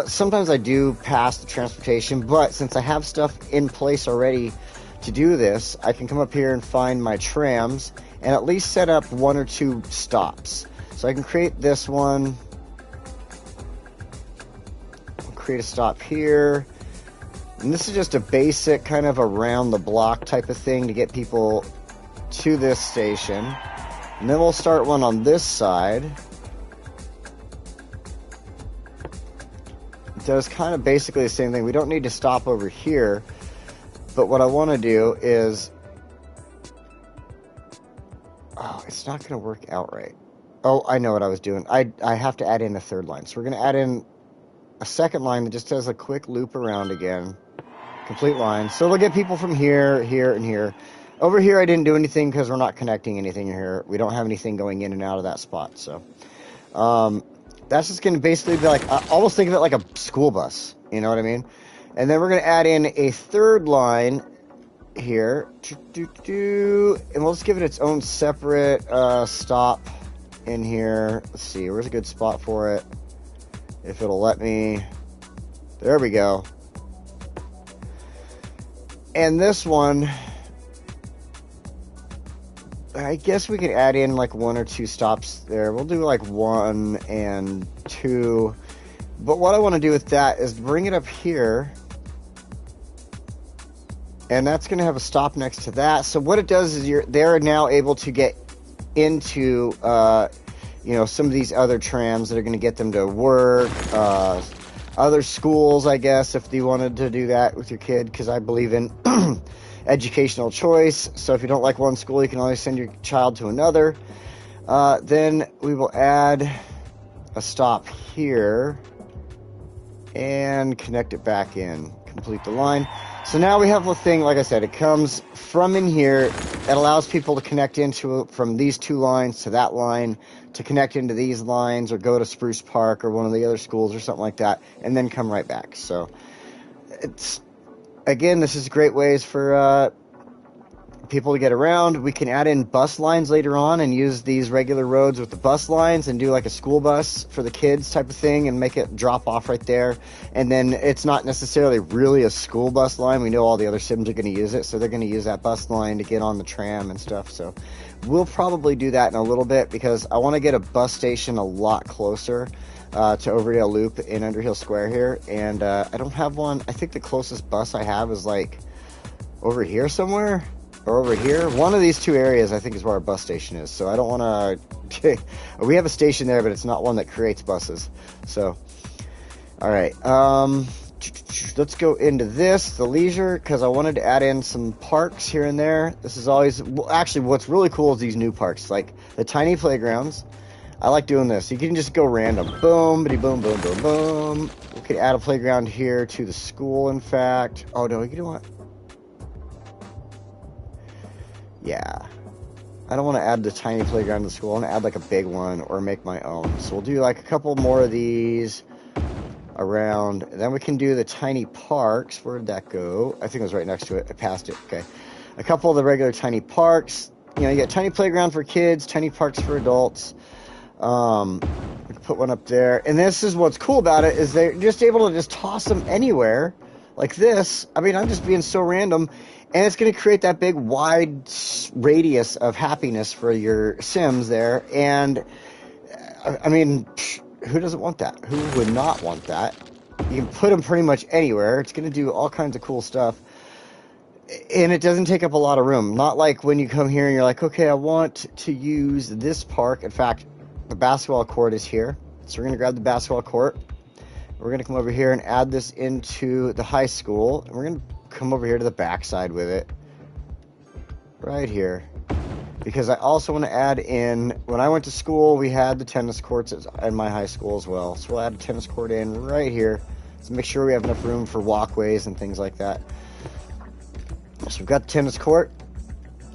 Sometimes I do pass the transportation, but since I have stuff in place already to do this, I can come up here and find my trams and at least set up 1 or 2 stops. So I can create this one. Create a stop here, and this is just a basic kind of around the block type of thing to get people to this station. And then we'll start one on this side. It does kind of basically the same thing. We don't need to stop over here, but what I want to do is, oh, it's not going to work out right. Oh, I know what I was doing. I have to add in a third line, so we're going to add in a second line that just does a quick loop around again. Complete line. So we'll get people from here, here, and here. Over here I didn't do anything because we're not connecting anything here. We don't have anything going in and out of that spot. So that's just going to basically be like, almost think of it like a school bus. You know what I mean? And then we're going to add in a third line here. And we'll just give it its own separate stop in here. Let's see. Where's a good spot for it? If it'll let me. There we go. And this one, I guess we could add in like 1 or 2 stops there. We'll do like 1 and 2. But what I want to do with that is bring it up here. And that's going to have a stop next to that. So what it does is they're now able to get into some of these other trams that are going to get them to work, other schools, I guess, if you wanted to do that with your kid, because I believe in educational choice. So if you don't like one school, you can always send your child to another. Then we will add a stop here and connect it back in, complete the line. So now we have the thing, like I said, it comes from in here. It allows people to connect from these 2 lines to that line, to connect into these lines, or go to Spruce Park or one of the other schools or something like that, and then come right back. So this is great ways for people to get around. We can add in bus lines later on and use these regular roads with the bus lines and do like a school bus for the kids type of thing and make it drop off right there. And then it's not necessarily really a school bus line. We know all the other Sims are going to use it, so they're going to use that bus line to get on the tram and stuff. So we'll probably do that in a little bit, because I want to get a bus station a lot closer to Overdale Loop in Underhill Square here. And I don't have one. I think the closest bus I have is like over here somewhere. or over here. One of these two areas, I think, is where our bus station is. So I don't want to... We have a station there, but it's not one that creates buses. So, all right. Let's go into this, the leisure, because I wanted to add in some parks here and there. This is always... Well, actually, what's really cool is these new parks, like the tiny playgrounds. I like doing this. You can just go random. Boom, bitty boom, boom, boom, boom. We could add a playground here to the school, in fact. Oh, no, you know what? Yeah. I don't want to add the tiny playground to the school. I want to add like a big one or make my own. So we'll do like a couple more of these around. And then we can do the tiny parks. Where did that go? I think it was right next to it. I passed it. Okay. A couple of the regular tiny parks. You know, you got tiny playground for kids, tiny parks for adults. We can put one up there. And this is what's cool about it, is they're just able to just toss them anywhere like this. I mean, I'm just being so random, and it's going to create that big wide radius of happiness for your Sims there. And I mean, who doesn't want that? Who would not want that? You can put them pretty much anywhere. It's going to do all kinds of cool stuff. And it doesn't take up a lot of room. Not like when you come here and you're like, okay, I want to use this park. In fact, the basketball court is here. So we're going to grab the basketball court. We're going to come over here and add this into the high school. And we're going to come over here to the backside with it. Right here. Because I also want to add in, when I went to school, we had the tennis courts in my high school as well. So we'll add a tennis court in right here. So make sure we have enough room for walkways and things like that. So we've got the tennis court.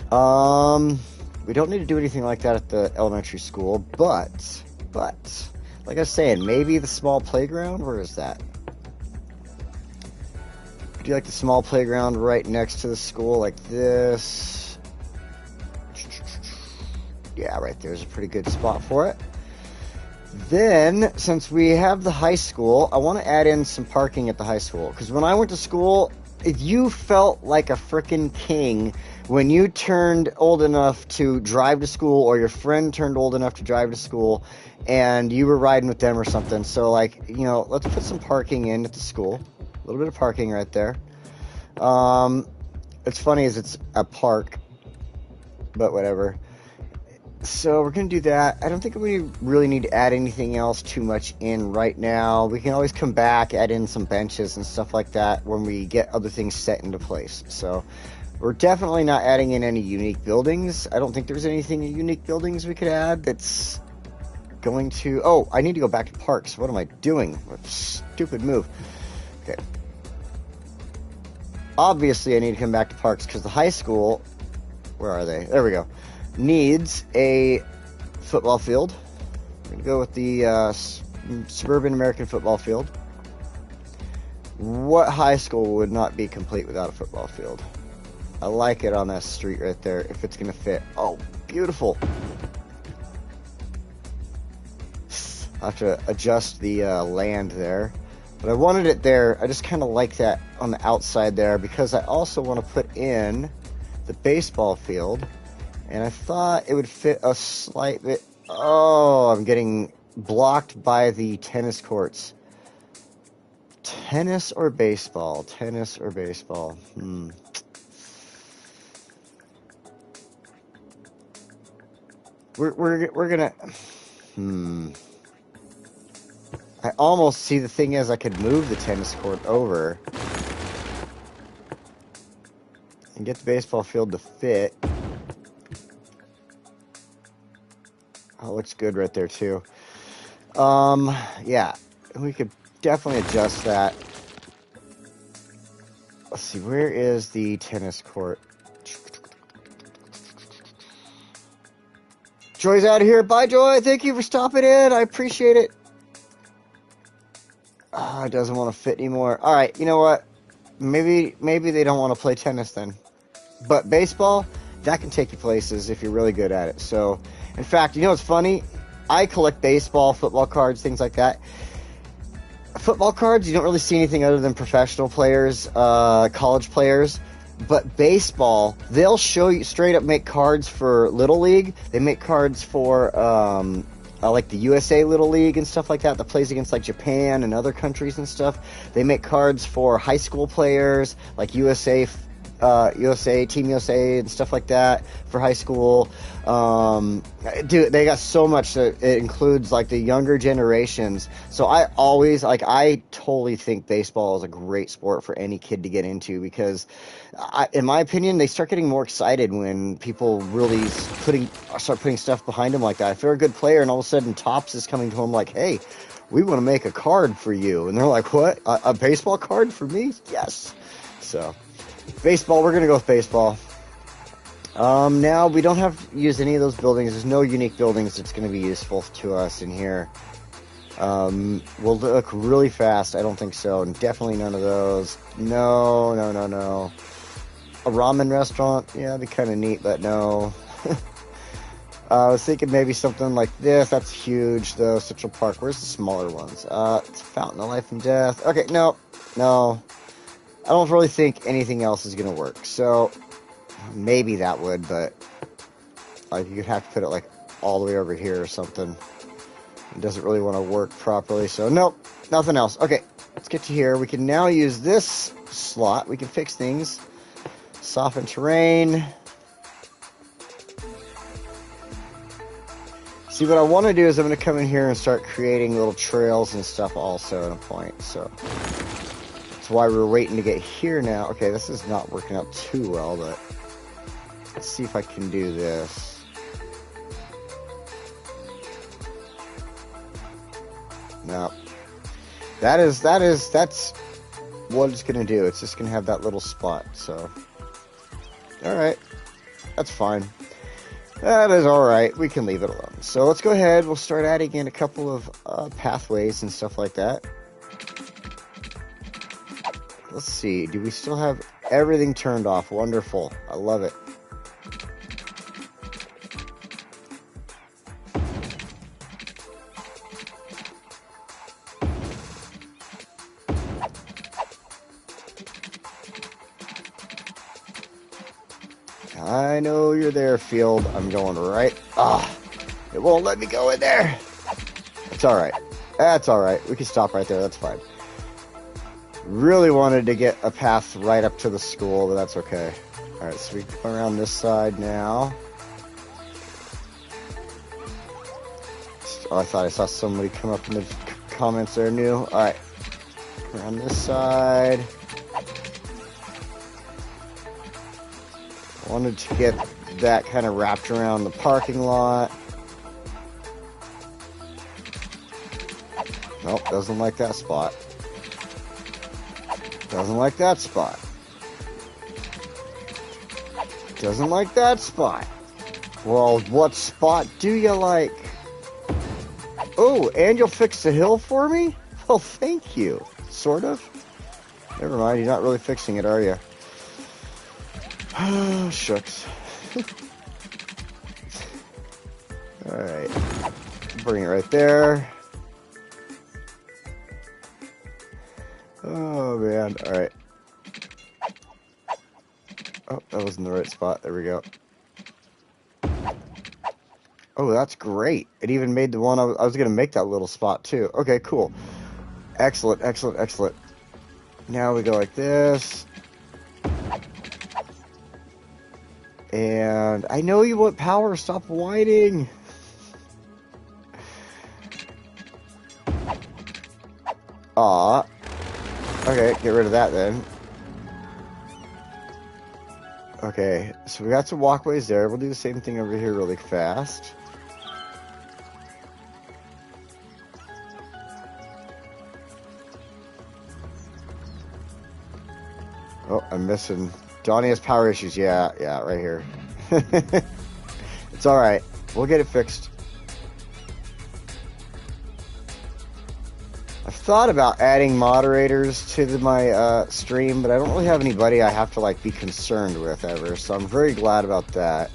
We don't need to do anything like that at the elementary school, but, like I was saying, maybe the small playground, where is that? Could you like the small playground right next to the school like this? Yeah, right there's a pretty good spot for it. Then, since we have the high school, I want to add in some parking at the high school, because when I went to school, you felt like a frickin' king when you turned old enough to drive to school, or your friend turned old enough to drive to school, and you were riding with them or something. So, like, you know, let's put some parking in at the school. A little bit of parking right there. It's funny as it's a park, but whatever. So we're going to do that. I don't think we really need to add anything else too much in right now. We can always come back, add in some benches and stuff like that when we get other things set into place. So we're definitely not adding in any unique buildings. I don't think there's anything unique buildings we could add that's going to... Oh, I need to go back to parks. What am I doing? What stupid move. Okay. Obviously, I need to come back to parks because the high school... Where are they? There we go. Needs a football field. We're going to go with the suburban American football field. What high school would not be complete without a football field? I like it on that street right there, if it's going to fit. Oh, beautiful. I have to adjust the land there. But I wanted it there. I just kind of like that on the outside there, because I also want to put in the baseball field. And I thought it would fit a slight bit... Oh, I'm getting blocked by the tennis courts. Tennis or baseball? Tennis or baseball? We're gonna... I almost see, the thing is, I could move the tennis court over and get the baseball field to fit. Oh, looks good right there, too. Yeah, we could definitely adjust that. Let's see, where is the tennis court? Joy's out of here. Bye, Joy. Thank you for stopping in. I appreciate it. Oh, it doesn't want to fit anymore. All right, you know what? Maybe they don't want to play tennis then. But baseball, that can take you places if you're really good at it. So... In fact, you know what's funny? I collect baseball, football cards, things like that. Football cards, you don't really see anything other than professional players, college players. But baseball, they'll show you, straight up make cards for Little League. They make cards for, like the USA Little League and stuff like that plays against like Japan and other countries and stuff. They make cards for high school players, like USA USA, Team USA, and stuff like that for high school. Dude, they got so much that it includes like the younger generations. So I totally think baseball is a great sport for any kid to get into because, in my opinion, they start getting more excited when people really start putting stuff behind them like that. If they're a good player and all of a sudden Topps is coming to them like, hey, we want to make a card for you. And they're like, what? A baseball card for me? Yes. So, baseball, we're going to go with baseball. Now, we don't have to use any of those buildings. There's no unique buildings that's going to be useful to us in here. We'll look really fast. I don't think so. And definitely none of those. No. A ramen restaurant? Yeah, that'd be kind of neat, but no. I was thinking maybe something like this. That's huge, though. Central Park. Where's the smaller ones? It's Fountain of Life and Death. Okay, no. I don't really think anything else is going to work. So, maybe that would, but like you'd have to put it like all the way over here or something. It doesn't really want to work properly. So, nope, nothing else. Okay, let's get to here. We can now use this slot. We can fix things. Soften terrain. See, what I want to do is I'm going to come in here and start creating little trails and stuff also at a point. So, that's why we're waiting to get here now. Okay, this is not working out too well, but let's see if I can do this. No. That's what it's going to do. It's just going to have that little spot, so. Alright. That's fine. That is alright. We can leave it alone. So let's go ahead. We'll start adding in a couple of pathways and stuff like that. Let's see. Do we still have everything turned off? Wonderful. I love it. I know you're there, field. I'm going right. It won't let me go in there. It's alright. That's alright. We can stop right there. That's fine. Really wanted to get a path right up to the school, but that's okay. Alright, so we go around this side now. Oh, I thought I saw somebody come up in the comments there new. Alright. Around this side. Wanted to get that kind of wrapped around the parking lot. Nope, doesn't like that spot. Doesn't like that spot. Doesn't like that spot. Well, what spot do you like? Oh, and you'll fix the hill for me? Well, thank you. Sort of. Never mind, you're not really fixing it, are you? Oh, shucks. Alright. Bring it right there. Oh, man. Alright. Oh, that was in the right spot. There we go. Oh, that's great. It even made the one I was going to make that little spot, too. Okay, cool. Excellent, excellent, excellent. Now we go like this. And I know you want power. Stop whining. Aw. Okay, get rid of that then. Okay, so we got some walkways there. We'll do the same thing over here really fast. Oh, I'm missing. Donnie has power issues. Yeah, right here. It's alright. We'll get it fixed. I've thought about adding moderators to my stream, but I don't really have anybody I have to like be concerned with ever, so I'm very glad about that.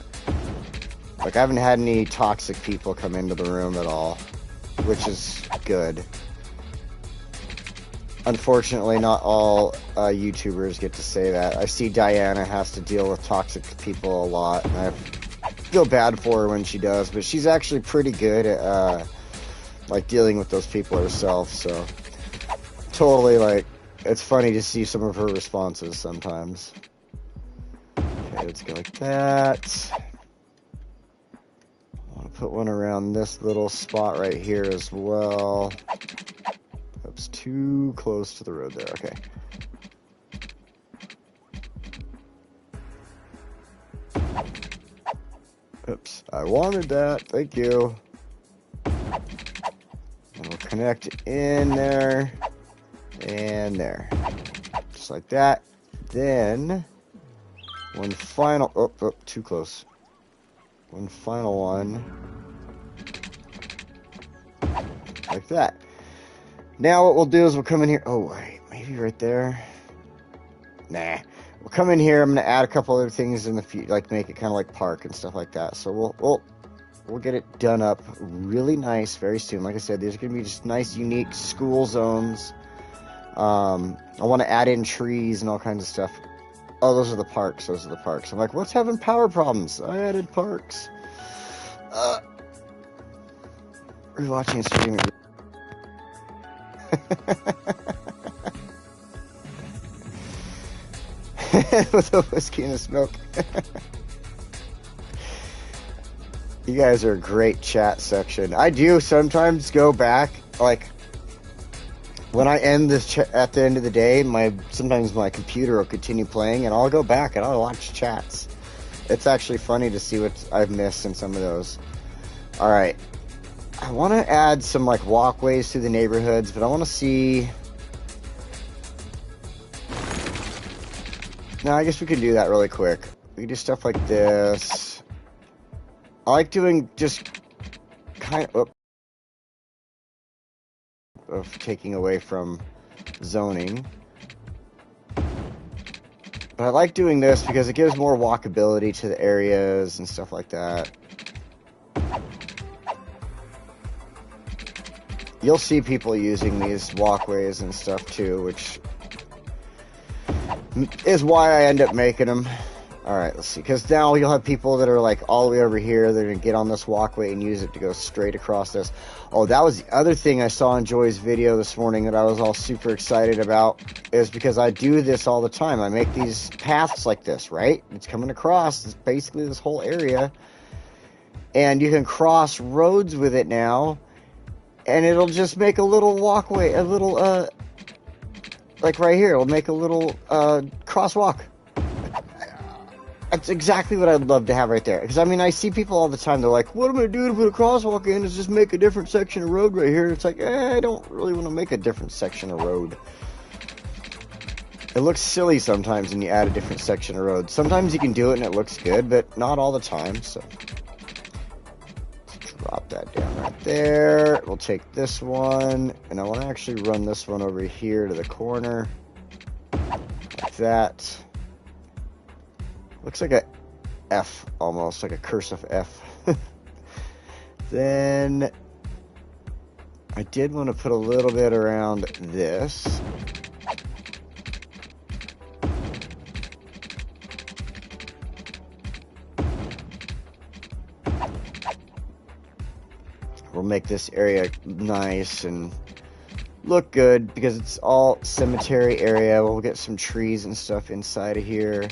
Like, I haven't had any toxic people come into the room at all, which is good. Unfortunately, not all YouTubers get to say that. I see Diana has to deal with toxic people a lot, and I feel bad for her when she does, but she's actually pretty good at like dealing with those people herself, so totally, like, it's funny to see some of her responses sometimes. let's go like that. I want to put one around this little spot right here as well. Oops, too close to the road there. Okay. Oops, I wanted that. Thank you. And we'll connect in there and there. Just like that. Then, one final... Oh, too close. One final one. Like that. Now what we'll do is we'll come in here... Oh, wait. Maybe right there. Nah. We'll come in here. I'm going to add a couple other things in the future, like make it kind of like park and stuff like that. So we'll get it done up really nice very soon. Like I said, these are going to be just nice, unique school zones. I want to add in trees and all kinds of stuff. Oh, those are the parks. Those are the parks. I'm like, what's having power problems? I added parks. Rewatching a stream. With a whiskey and a smoke. You guys are a great chat section. I do sometimes go back, like when I end this at the end of the day, sometimes my computer will continue playing, and I'll go back and I'll watch chats. It's actually funny to see what I've missed in some of those. All right, I want to add some like walkways through the neighborhoods, but I want to see. No, I guess we can do that really quick. We can do stuff like this. I like doing just kind of taking away from zoning. But I like doing this because it gives more walkability to the areas and stuff like that. You'll see people using these walkways and stuff too, which is why I end up making them. Alright, let's see. Because now you'll have people that are like all the way over here. They're going to get on this walkway and use it to go straight across this. Oh, that was the other thing I saw in Joy's video this morning that I was all super excited about. Is because I do this all the time. I make these paths like this, right? It's coming across. It's basically this whole area. And you can cross roads with it now. And it'll just make a little walkway. A little, like right here. It'll make a little, crosswalk. That's exactly what I'd love to have right there. Because, I mean, I see people all the time. They're like, what am I going to do to put a crosswalk in? Is just make a different section of road right here. It's like, I don't really want to make a different section of road. It looks silly sometimes when you add a different section of road. Sometimes you can do it and it looks good, but not all the time. So, let's drop that down right there. We'll take this one. And I want to actually run this one over here to the corner. Like that. Looks like a F, almost, like a cursive F. Then, I did want to put a little bit around this. We'll make this area nice and look good, because it's all cemetery area. We'll get some trees and stuff inside of here.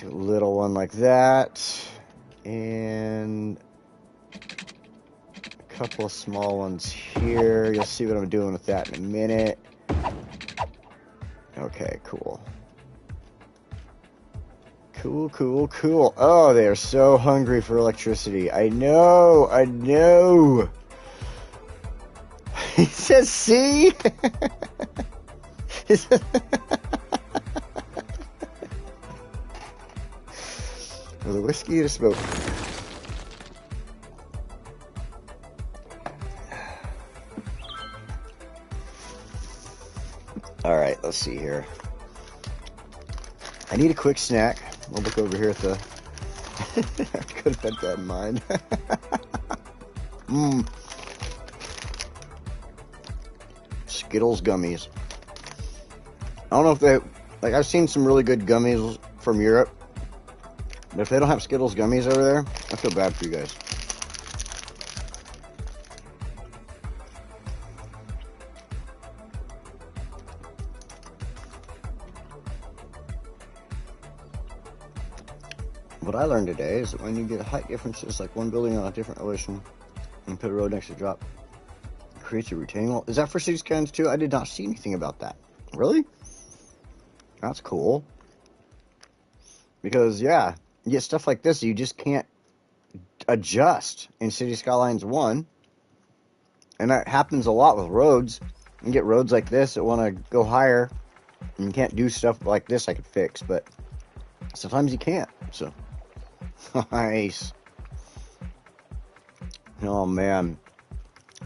Do a little one like that, and a couple of small ones here. You'll see what I'm doing with that in a minute. Okay, cool. Cool, cool, cool. Oh, they are so hungry for electricity. I know, I know. He says, see? With a whiskey and a smoke. Alright, let's see here. I need a quick snack. We'll look over here at the... I could have had that in mind. Skittles gummies. I don't know if they... Like, I've seen some really good gummies from Europe. But if they don't have Skittles gummies over there, I feel bad for you guys. What I learned today is that when you get height differences, like one building on a different elevation, and put a road next to drop, it creates a retaining wall. Is that for City Skylines too? I did not see anything about that. Really? That's cool. Because, yeah, you get stuff like this, you just can't adjust in City Skylines 1. And that happens a lot with roads. You get roads like this that want to go higher, and you can't do stuff like this I could fix, but sometimes you can't, so. Nice. Oh, man.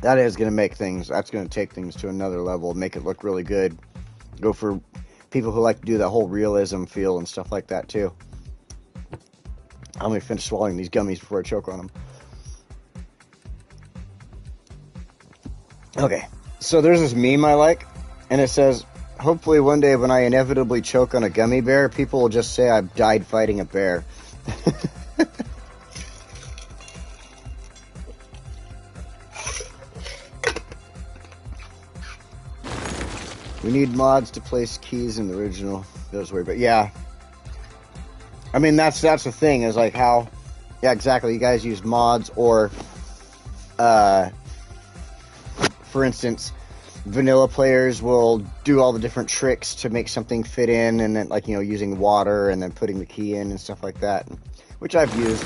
That is going to make things, that's going to take things to another level, make it look really good. Go for people who like to do that whole realism feel and stuff like that, too. I'm going to finish swallowing these gummies before I choke on them. Okay, so there's this meme I like, and it says, hopefully one day when I inevitably choke on a gummy bear, people will just say I've died fighting a bear. We need mods to place keys in the original. That was weird, but yeah. I mean, that's the thing, is like how, yeah, exactly, you guys use mods, or, for instance, vanilla players will do all the different tricks to make something fit in, and then, like, you know, using water and then putting the key in and stuff like that, which I've used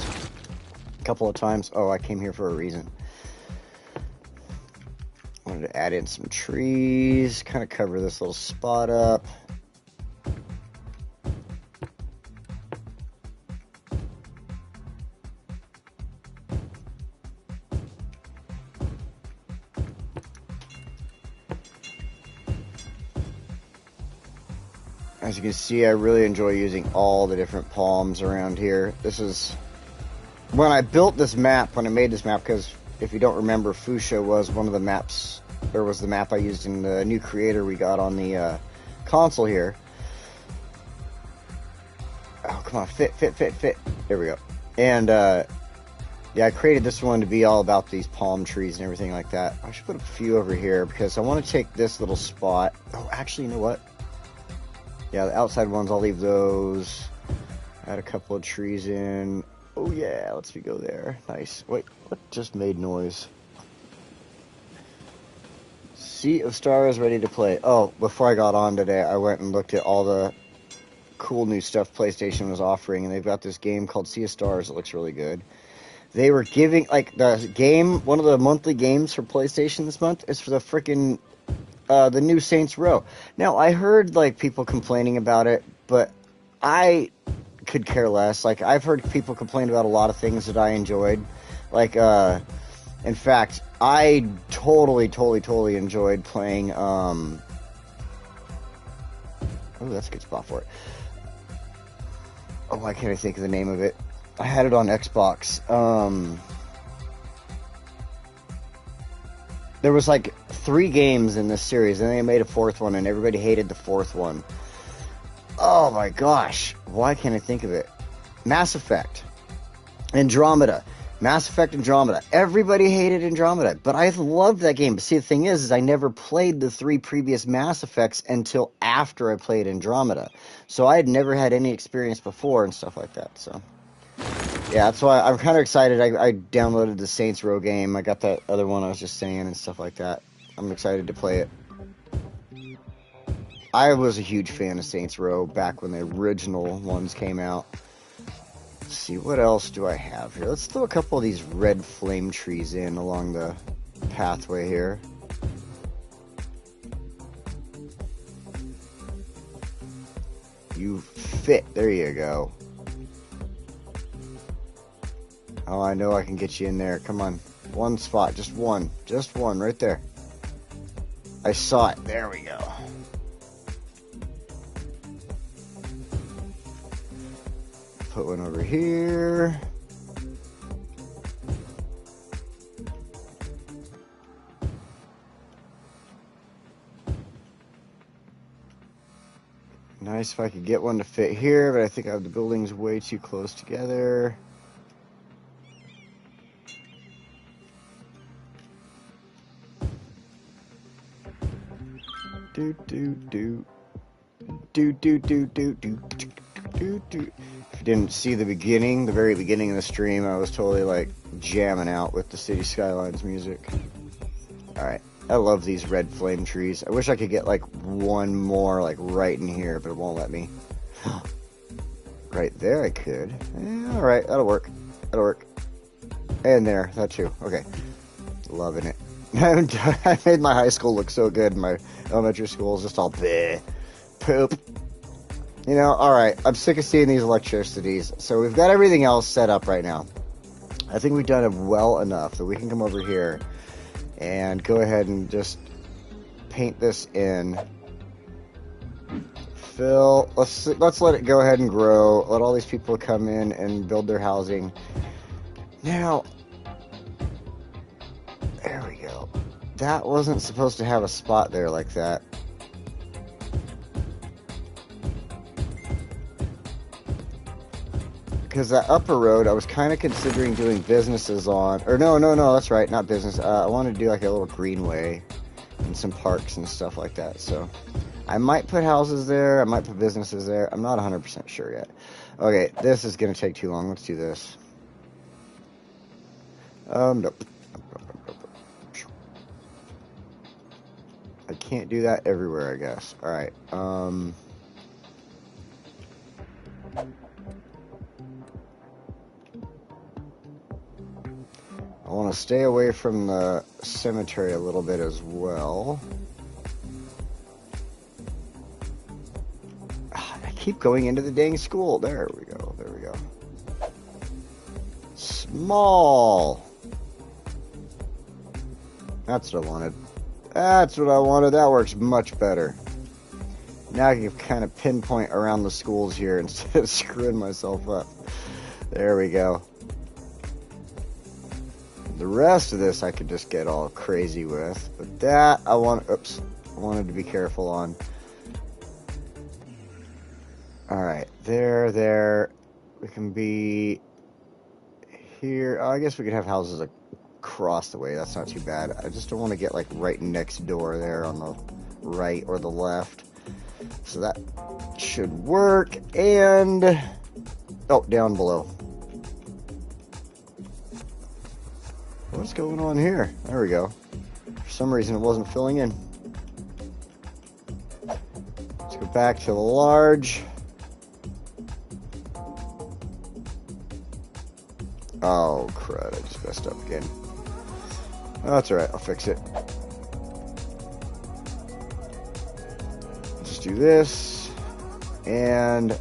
a couple of times. Oh, I came here for a reason. Wanted to add in some trees, kind of cover this little spot up. As you can see, I really enjoy using all the different palms around here. This is, when I built this map, when I made this map, because if you don't remember, Foosha was one of the maps, or was the map I used in the new creator we got on the console here. Oh, come on, fit. There we go. And, yeah, I created this one to be all about these palm trees and everything like that. I should put a few over here, because I want to take this little spot. Oh, actually, you know what? Yeah, the outside ones, I'll leave those. Add a couple of trees in. Oh, yeah, let's go there. Nice. Wait, what just made noise? Sea of Stars ready to play. Oh, before I got on today, I went and looked at all the cool new stuff PlayStation was offering, and they've got this game called Sea of Stars that looks really good. They were giving, like, the game, one of the monthly games for PlayStation this month is for the frickin' the new Saints Row. Now, I heard, like, people complaining about it, but I could care less. Like, I've heard people complain about a lot of things that I enjoyed. Like, in fact, I totally enjoyed playing, oh, that's a good spot for it. Oh, why can't I think of the name of it? I had it on Xbox. There was like 3 games in this series, and they made a 4th one, and everybody hated the 4th one. Oh my gosh, why can't I think of it? Mass Effect. Andromeda. Mass Effect Andromeda. Everybody hated Andromeda, but I loved that game. But see, the thing is I never played the 3 previous Mass Effects until after I played Andromeda. So I had never had any experience before and stuff like that, so... Yeah, that's why I'm kind of excited. I downloaded the Saints Row game. I got that other one I was just saying and stuff like that. I'm excited to play it. I was a huge fan of Saints Row back when the original ones came out. Let's see, what else do I have here? Let's throw a couple of these red flame trees in along the pathway here. You fit. There you go. Oh, I know I can get you in there. Come on. One spot. Just one. Just one right there. I saw it. There we go. Put one over here. Nice if I could get one to fit here, but I think I have the buildings way too close together. Do. If you didn't see the very beginning of the stream, I was totally like jamming out with the City Skylines music. Alright, I love these red flame trees. I wish I could get like one more like right in here, but it won't let me. Right there I could. Alright, that'll work. That'll work. And there, that too. Okay. Loving it. I made my high school look so good. My elementary school is just all bleh, poop. You know, alright, I'm sick of seeing these electricities. So we've got everything else set up right now. I think we've done it well enough that we can come over here and go ahead and just paint this in. Fill. Let's let it go ahead and grow. Let all these people come in and build their housing. Now, there we go. That wasn't supposed to have a spot there like that. Because that upper road, I was kind of considering doing businesses on. Or no, that's right, not business. I wanted to do like a little greenway and some parks and stuff like that. So I might put houses there. I might put businesses there. I'm not 100% sure yet. Okay, this is going to take too long. Let's do this. Nope. I can't do that everywhere, I guess. Alright, I want to stay away from the cemetery a little bit as well. I keep going into the dang school. There we go. There we go. Small. That's what I wanted. That's what I wanted. That works much better. Now I can kind of pinpoint around the schools here instead of screwing myself up. There we go. The rest of this I could just get all crazy with, but that I wanted to be careful on. Alright, there. We can be here. Oh, I guess we could have houses across the way. That's not too bad. I just don't want to get like right next door there on the right or the left. So that should work. And oh, down below. What's going on here? There we go. For some reason it wasn't filling in. Let's go back to the large. Oh crud, I just messed up again. Oh, that's alright, I'll fix it. Just do this. And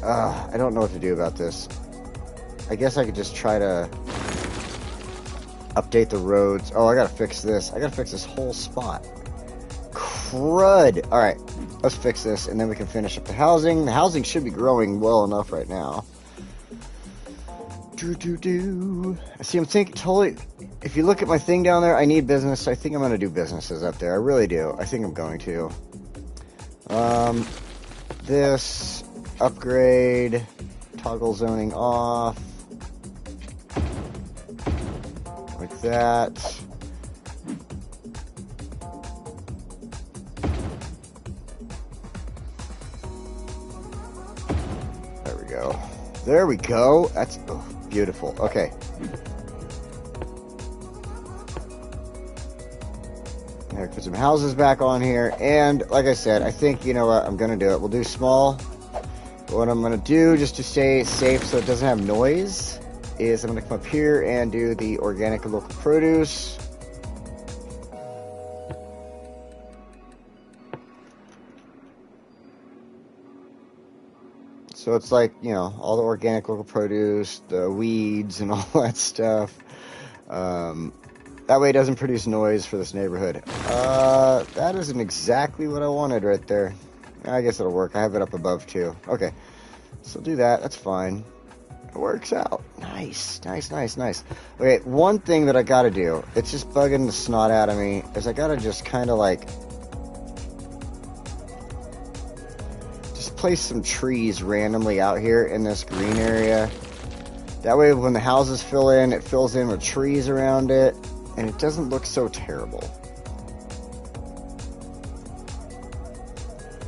I don't know what to do about this. I guess I could just try to update the roads. Oh, I gotta fix this. I gotta fix this whole spot. Crud! Alright, let's fix this and then we can finish up the housing. The housing should be growing well enough right now. See, I'm thinking totally. If you look at my thing down there, I need business. I think I'm gonna do businesses up there. I really do. I think I'm going to. This upgrade, toggle zoning off, like that. There we go. There we go. That's beautiful. Okay. There, put some houses back on here. And like I said, I think, you know what, I'm going to do it. We'll do small. But what I'm going to do, just to stay safe so it doesn't have noise, is I'm going to come up here and do the organic and local produce. So it's like, you know, all the organic local produce, the weeds and all that stuff. That way it doesn't produce noise for this neighborhood. That isn't exactly what I wanted right there. I guess it'll work. I have it up above too. Okay, so do that. That's fine. It works out. Nice, nice, nice, nice. Okay, one thing that I gotta do, it's just bugging the snot out of me, is I gotta just kind of like place some trees randomly out here in this green area. That way when the houses fill in, it fills in with trees around it, and it doesn't look so terrible.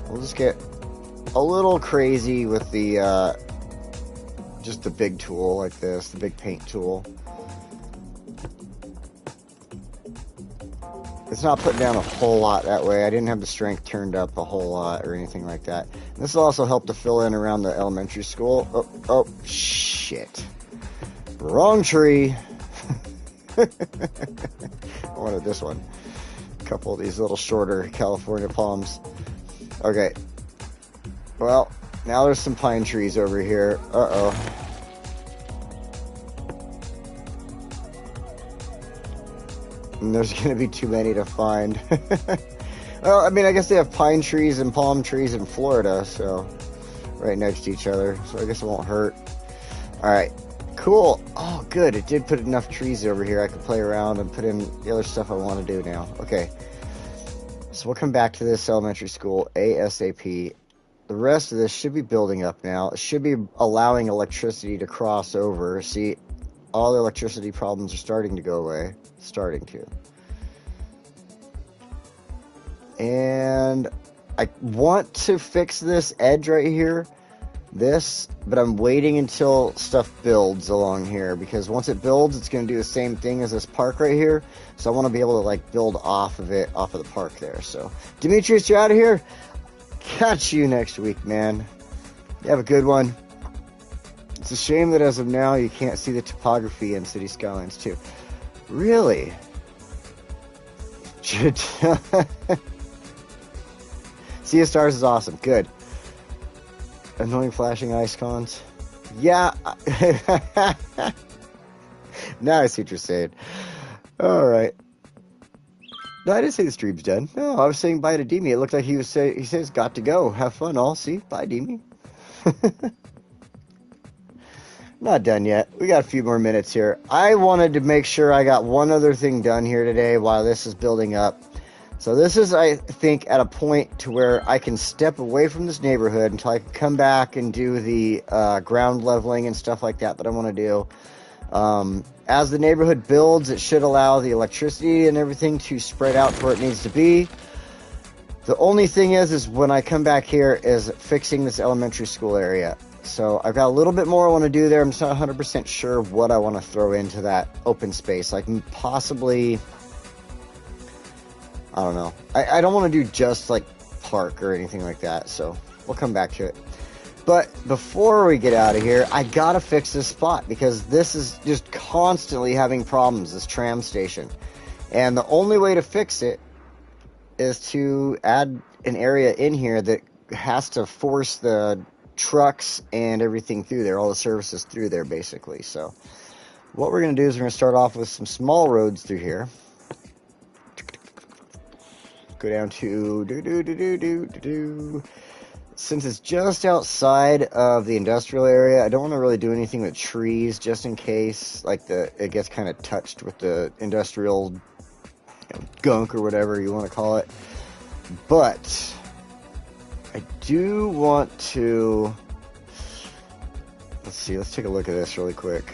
We'll just get a little crazy with the just the big tool like this, the big paint tool. It's not putting down a whole lot that way. I didn't have the strength turned up a whole lot or anything like that. This will also help to fill in around the elementary school. Oh, shit. Wrong tree. I wanted this one. A couple of these little shorter California palms. Okay. Well, now there's some pine trees over here. Uh-oh. And there's going to be too many to find. Well, I mean, I guess they have pine trees and palm trees in Florida, so right next to each other. So I guess it won't hurt. All right. Cool. Oh, good. It did put enough trees over here. I could play around and put in the other stuff I want to do now. Okay. So we'll come back to this elementary school ASAP. The rest of this should be building up now. It should be allowing electricity to cross over. See, all the electricity problems are starting to go away. Starting to. And I want to fix this edge right here. But I'm waiting until stuff builds along here, because once it builds, it's going to do the same thing as this park right here. So I want to be able to like build off of it, off of the park there. So Demetrius, you're out of here. Catch you next week, man. You have a good one. It's a shame that as of now you can't see the topography in City Skylines 2. Really? Sea of Stars is awesome. Good. Annoying flashing icons. Yeah. Now I see what you're saying. Alright. No, I didn't say the stream's done. No, I was saying bye to Demi. It looked like he says got to go. Have fun all. See? Bye, Demi. Not done yet. We got a few more minutes here. I wanted to make sure I got one other thing done here today while this is building up. So this is, I think, at a point to where I can step away from this neighborhood until I can come back and do the ground leveling and stuff like that I want to do. As the neighborhood builds, it should allow the electricity and everything to spread out to where it needs to be. The only thing is when I come back here is fixing this elementary school area. So I've got a little bit more I want to do there. I'm just not 100% sure what I want to throw into that open space. Like possibly, I don't know. I don't want to do just like park or anything like that. So we'll come back to it. But before we get out of here, I gotta fix this spot because this is just constantly having problems, this tram station. And the only way to fix it is to add an area in here that has to force the trucks and everything through there, all the services through there basically. So what we're going to do is we're going to start off with some small roads through here. Go down to since it's just outside of the industrial area, I don't want to really do anything with trees just in case like it gets kind of touched with the industrial gunk or whatever you want to call it. But I do want to, let's take a look at this really quick.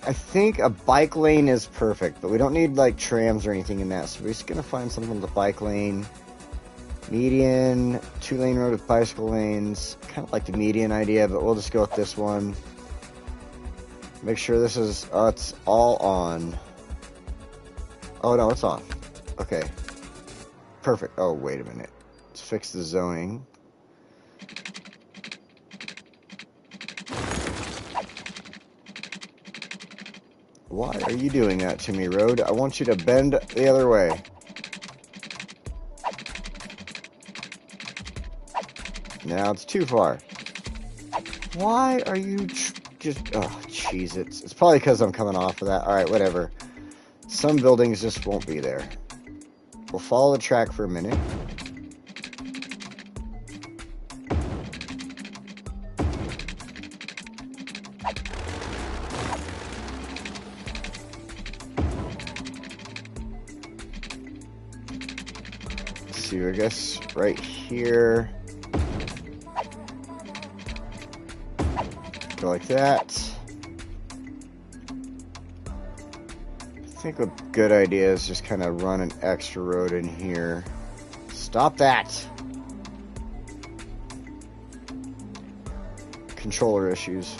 I think a bike lane is perfect, but we don't need like trams or anything in that, so we're just going to find something with a bike lane. Median, 2-lane road with bicycle lanes. Kind of like the median idea, but we'll just go with this one. Make sure this is, it's all on. Oh no, it's off. Okay. Perfect. Oh, wait a minute. Let's fix the zoning. Why are you doing that to me, road? I want you to bend the other way. Now it's too far. Why are you just... Oh, jeez. It's probably because I'm coming off of that. Alright, whatever. Some buildings just won't be there. We'll follow the track for a minute. Let's see, I guess right here. Go like that. I think a good idea is just kind of run an extra road in here. Stop that. Controller issues.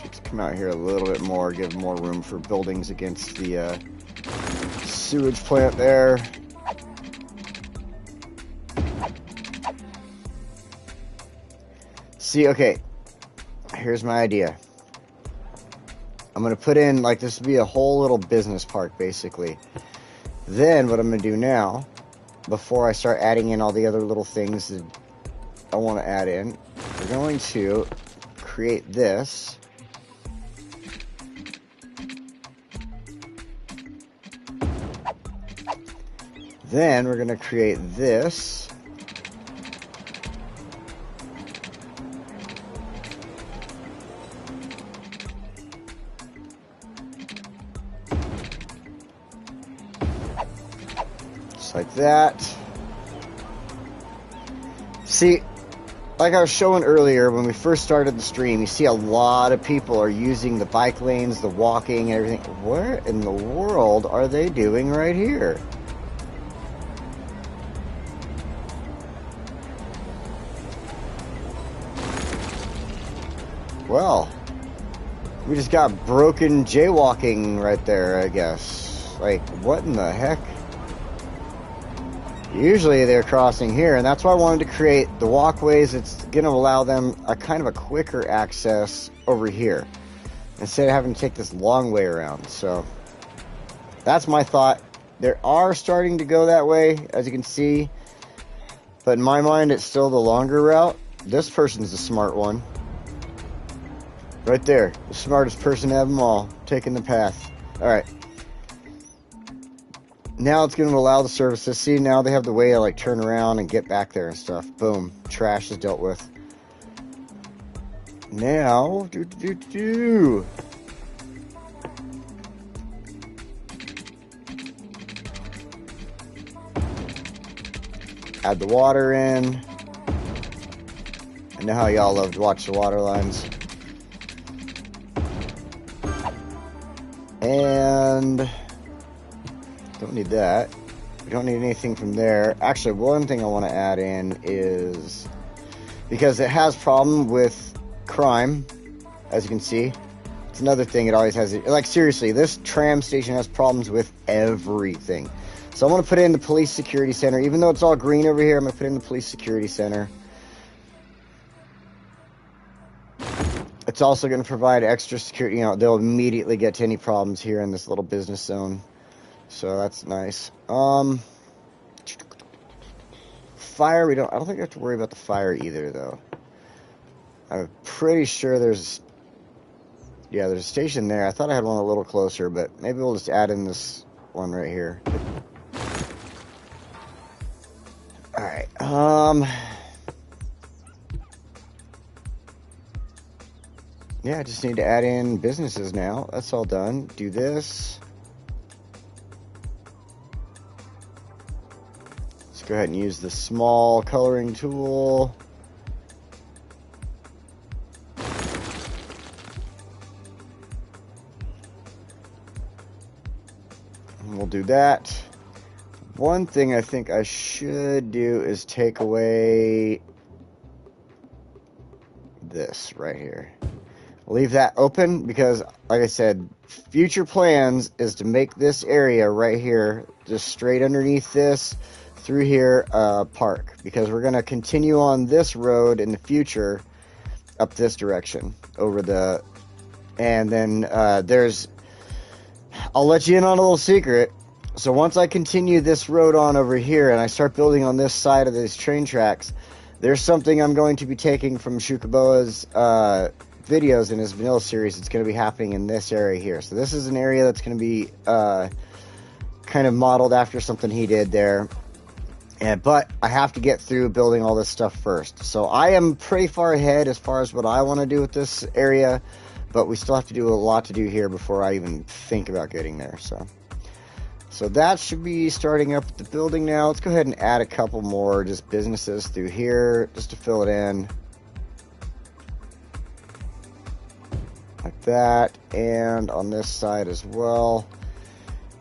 Should come out here a little bit more, give more room for buildings against the sewage plant there. See, okay, here's my idea. I'm going to put in, like, this would be a whole little business park, basically. Then, what I'm going to do now, before I start adding in all the other little things that I want to add in, we're going to create this. Then, we're going to create this. Like that. See, like I was showing earlier when we first started the stream, you see a lot of people are using the bike lanes, the walking, and everything. What in the world are they doing right here? Well, we just got broken jaywalking right there, I guess. Like, what in the heck? Usually they're crossing here, and that's why I wanted to create the walkways. It's going to allow them a kind of a quicker access over here instead of having to take this long way around. So that's my thought. They are starting to go that way, as you can see, but in my mind it's still the longer route. This person's the smart one. Right there, the smartest person of them all, taking the path. Alright. Now it's going to allow the services. See, now they have the way to like turn around and get back there and stuff. Boom. Trash is dealt with. Now, add the water in. I know how y'all love to watch the water lines. And don't need that. We don't need anything from there. Actually, one thing I want to add in is, because it has problem with crime, as you can see. It's another thing it always has. Like, seriously, this tram station has problems with everything. So I'm going to put in the police security center. Even though it's all green over here, I'm going to put in the police security center. It's also going to provide extra security. You know, they'll immediately get to any problems here in this little business zone. So that's nice. Fire, I don't think we have to worry about the fire either, though. I'm pretty sure there's a station there. I thought I had one a little closer, but maybe we'll just add in this one right here. Alright, yeah, I just need to add in businesses now. That's all done. Do this. Let's go ahead and use the small coloring tool. And we'll do that. One thing I think I should do is take away this right here. Leave that open because, like I said, future plans is to make this area right here, just straight underneath this, through here, park. Because we're going to continue on this road in the future up this direction over the... And then there's... I'll let you in on a little secret. So once I continue this road on over here and I start building on this side of these train tracks, there's something I'm going to be taking from Shukaboa's videos in his vanilla series. It's going to be happening in this area here. So this is an area that's going to be kind of modeled after something he did there. But I have to get through building all this stuff first. So I am pretty far ahead as far as what I want to do with this area, but we still have to do a lot to do here before I even think about getting there. So that should be starting up the building now. Let's go ahead and add a couple more just businesses through here just to fill it in. Like that. And on this side as well.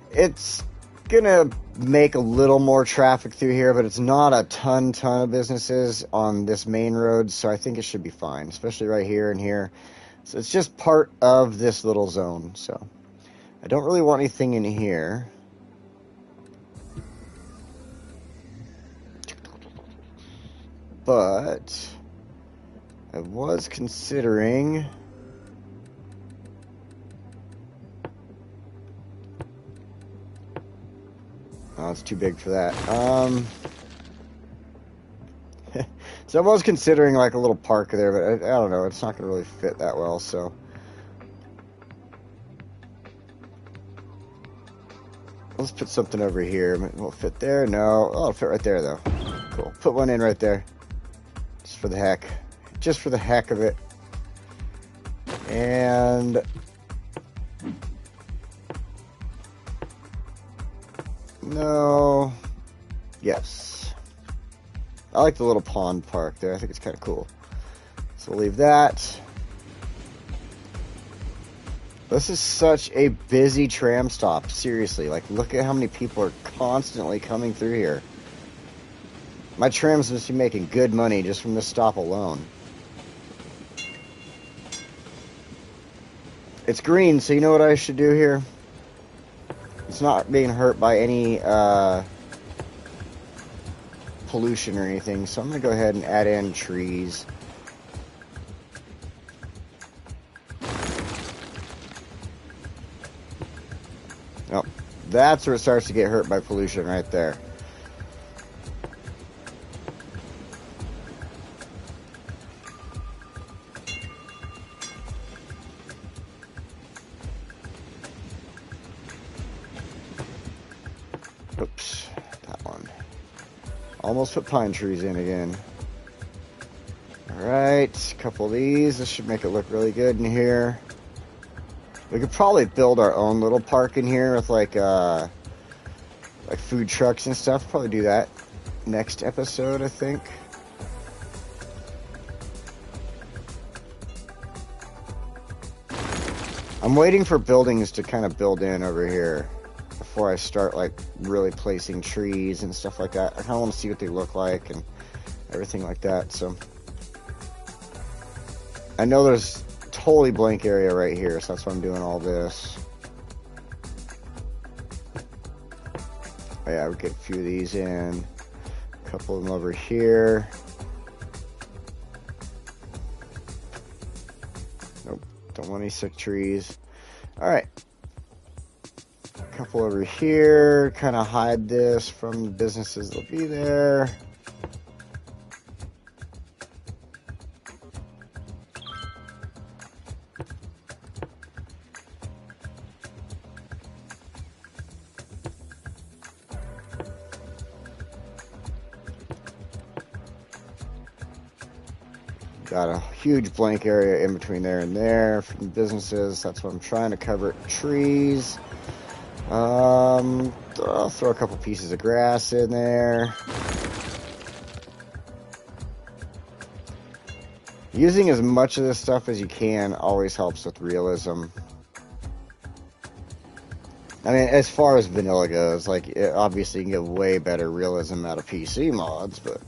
It's gonna make a little more traffic through here, but it's not a ton of businesses on this main road, so I think it should be fine, especially right here and here. So it's just part of this little zone, so I don't really want anything in here. But I was considering... Oh, it's too big for that. So I was considering like a little park there, but I don't know. It's not going to really fit that well, so... Let's put something over here. Will it fit there? No. Oh, it'll fit right there, though. Cool. Put one in right there. Just for the heck. Just for the heck of it. And... No. Yes. I like the little pond park there. I think it's kind of cool. So we'll leave that. This is such a busy tram stop. Seriously. Like, look at how many people are constantly coming through here. My trams must be making good money just from this stop alone. It's green, so you know what I should do here? It's not being hurt by any pollution or anything, so I'm going to go ahead and add in trees. Oh, that's where it starts to get hurt by pollution right there. Oops, that one. Almost put pine trees in again. Alright, a couple of these. This should make it look really good in here. We could probably build our own little park in here with like food trucks and stuff. Probably do that next episode, I think. I'm waiting for buildings to kind of build in over here before I start like really placing trees and stuff like that. I kind of want to see what they look like and everything like that. So I know there's totally blank area right here, so that's why I'm doing all this. Oh, yeah, we get a few of these in, a couple of them over here. Nope, don't want any sick trees. All right, a couple over here, kind of hide this from the businesses that'll be there. Got a huge blank area in between there and there from the businesses. That's what I'm trying to cover. Trees. I'll throw a couple pieces of grass in there. Using as much of this stuff as you can always helps with realism. I mean, as far as vanilla goes, like, obviously you can get way better realism out of PC mods, but...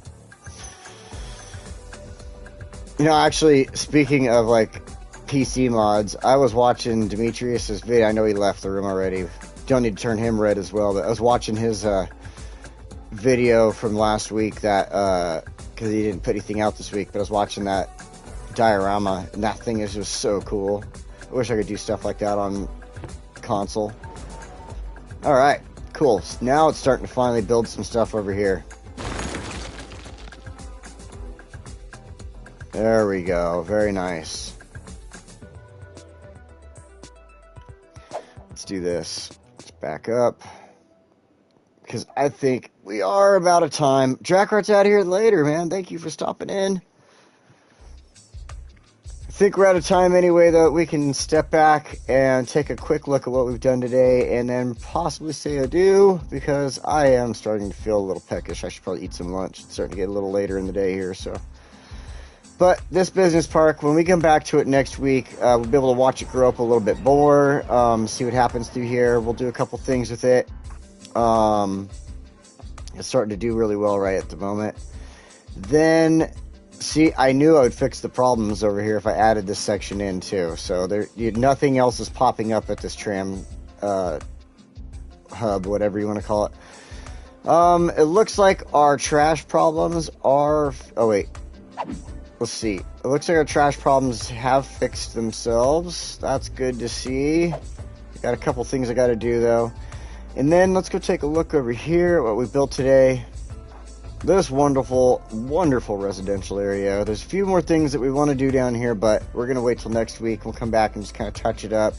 You know, actually, speaking of, like, PC mods, I was watching Demetrius's video. I know he left the room already. Don't need to turn him red as well, but I was watching his video from last week that, because he didn't put anything out this week, but I was watching that diorama, and that thing is just so cool. I wish I could do stuff like that on console. Alright, cool. So now it's starting to finally build some stuff over here. There we go. Very nice. Let's do this. Let's back up. Because I think we are about a time. Dracart's out here later, man. Thank you for stopping in. I think we're out of time anyway, though. We can step back and take a quick look at what we've done today and then possibly say adieu, because I am starting to feel a little peckish. I should probably eat some lunch. It's starting to get a little later in the day here, so... But this business park, when we come back to it next week, we'll be able to watch it grow up a little bit more, see what happens through here. We'll do a couple things with it. It's starting to do really well right at the moment. Then, see, I knew I would fix the problems over here if I added this section in too. So nothing else is popping up at this tram hub, whatever you want to call it. It looks like our trash problems are... Oh, wait. Let's see. It looks like our trash problems have fixed themselves. That's good to see. Got a couple things I got to do, though. And then let's go take a look over here at what we built today. This wonderful, wonderful residential area. There's a few more things that we want to do down here, but we're going to wait till next week. We'll come back and just kind of touch it up.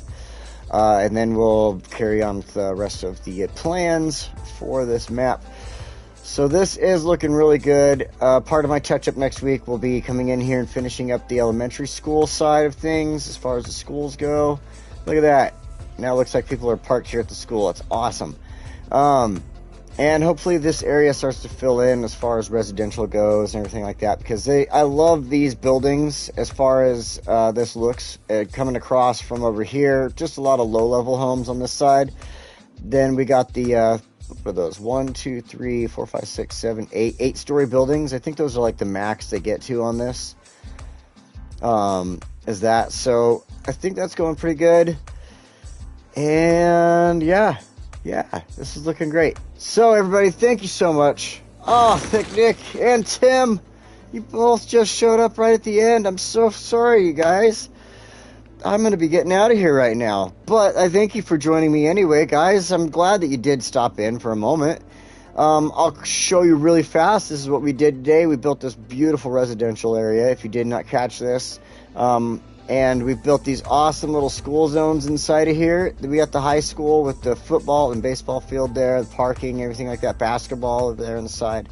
And then we'll carry on with the rest of the plans for this map. So this is looking really good. Part of my touch-up next week will be coming in here and finishing up the elementary school side of things as far as the schools go. Look at that. Now it looks like people are parked here at the school. It's awesome. And hopefully this area starts to fill in as far as residential goes and everything like that, because I love these buildings as far as this looks. Coming across from over here, just a lot of low-level homes on this side. Then we got the... what are those? 1, 2, 3, 4, 5, 6, 7, 8. 8-story buildings. I think those are like the max they get to on this. Is that. So I think that's going pretty good. And yeah, this is looking great. So everybody, thank you so much. Oh, Thick Nick and Tim, you both just showed up right at the end. I'm so sorry, you guys. I'm going to be getting out of here right now. But I thank you for joining me anyway, guys. I'm glad that you did stop in for a moment. I'll show you really fast. This is what we did today. We built this beautiful residential area, if you did not catch this. And we built these awesome little school zones inside of here. We got the high school with the football and baseball field there, the parking, everything like that, basketball over there on the side.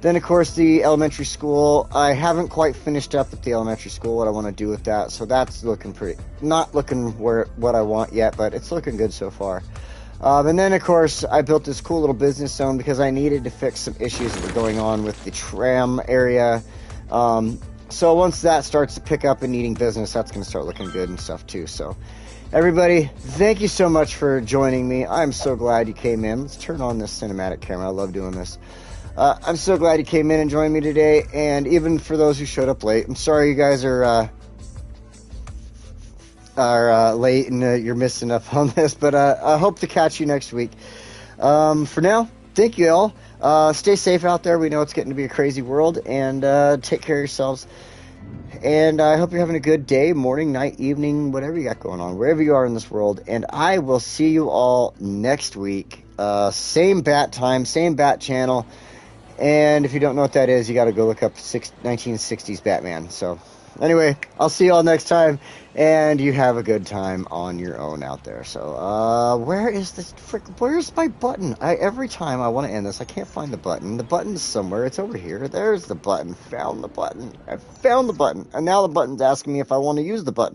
Then, of course, the elementary school. I haven't quite finished up with the elementary school, what I want to do with that. So that's looking pretty, not looking what I want yet, but it's looking good so far. And then, of course, I built this cool little business zone because I needed to fix some issues that were going on with the tram area. So once that starts to pick up and needing business, that's going to start looking good and stuff too. So everybody, thank you so much for joining me. I'm so glad you came in. Let's turn on this cinematic camera. I love doing this. I'm so glad you came in and joined me today. And even for those who showed up late, I'm sorry you guys are late and you're missing up on this. But I hope to catch you next week. For now, thank you all. Stay safe out there. We know it's getting to be a crazy world, and take care of yourselves. And I hope you're having a good day, morning, night, evening, whatever you got going on, wherever you are in this world. And I will see you all next week. Same bat time, same bat channel. And if you don't know what that is, you got to go look up 1960s Batman. So anyway, I'll see you all next time, and you have a good time on your own out there. So, where's my button? Every time I want to end this, I can't find the button. The button's somewhere. It's over here. There's the button. Found the button. I found the button. And now the button's asking me if I want to use the button.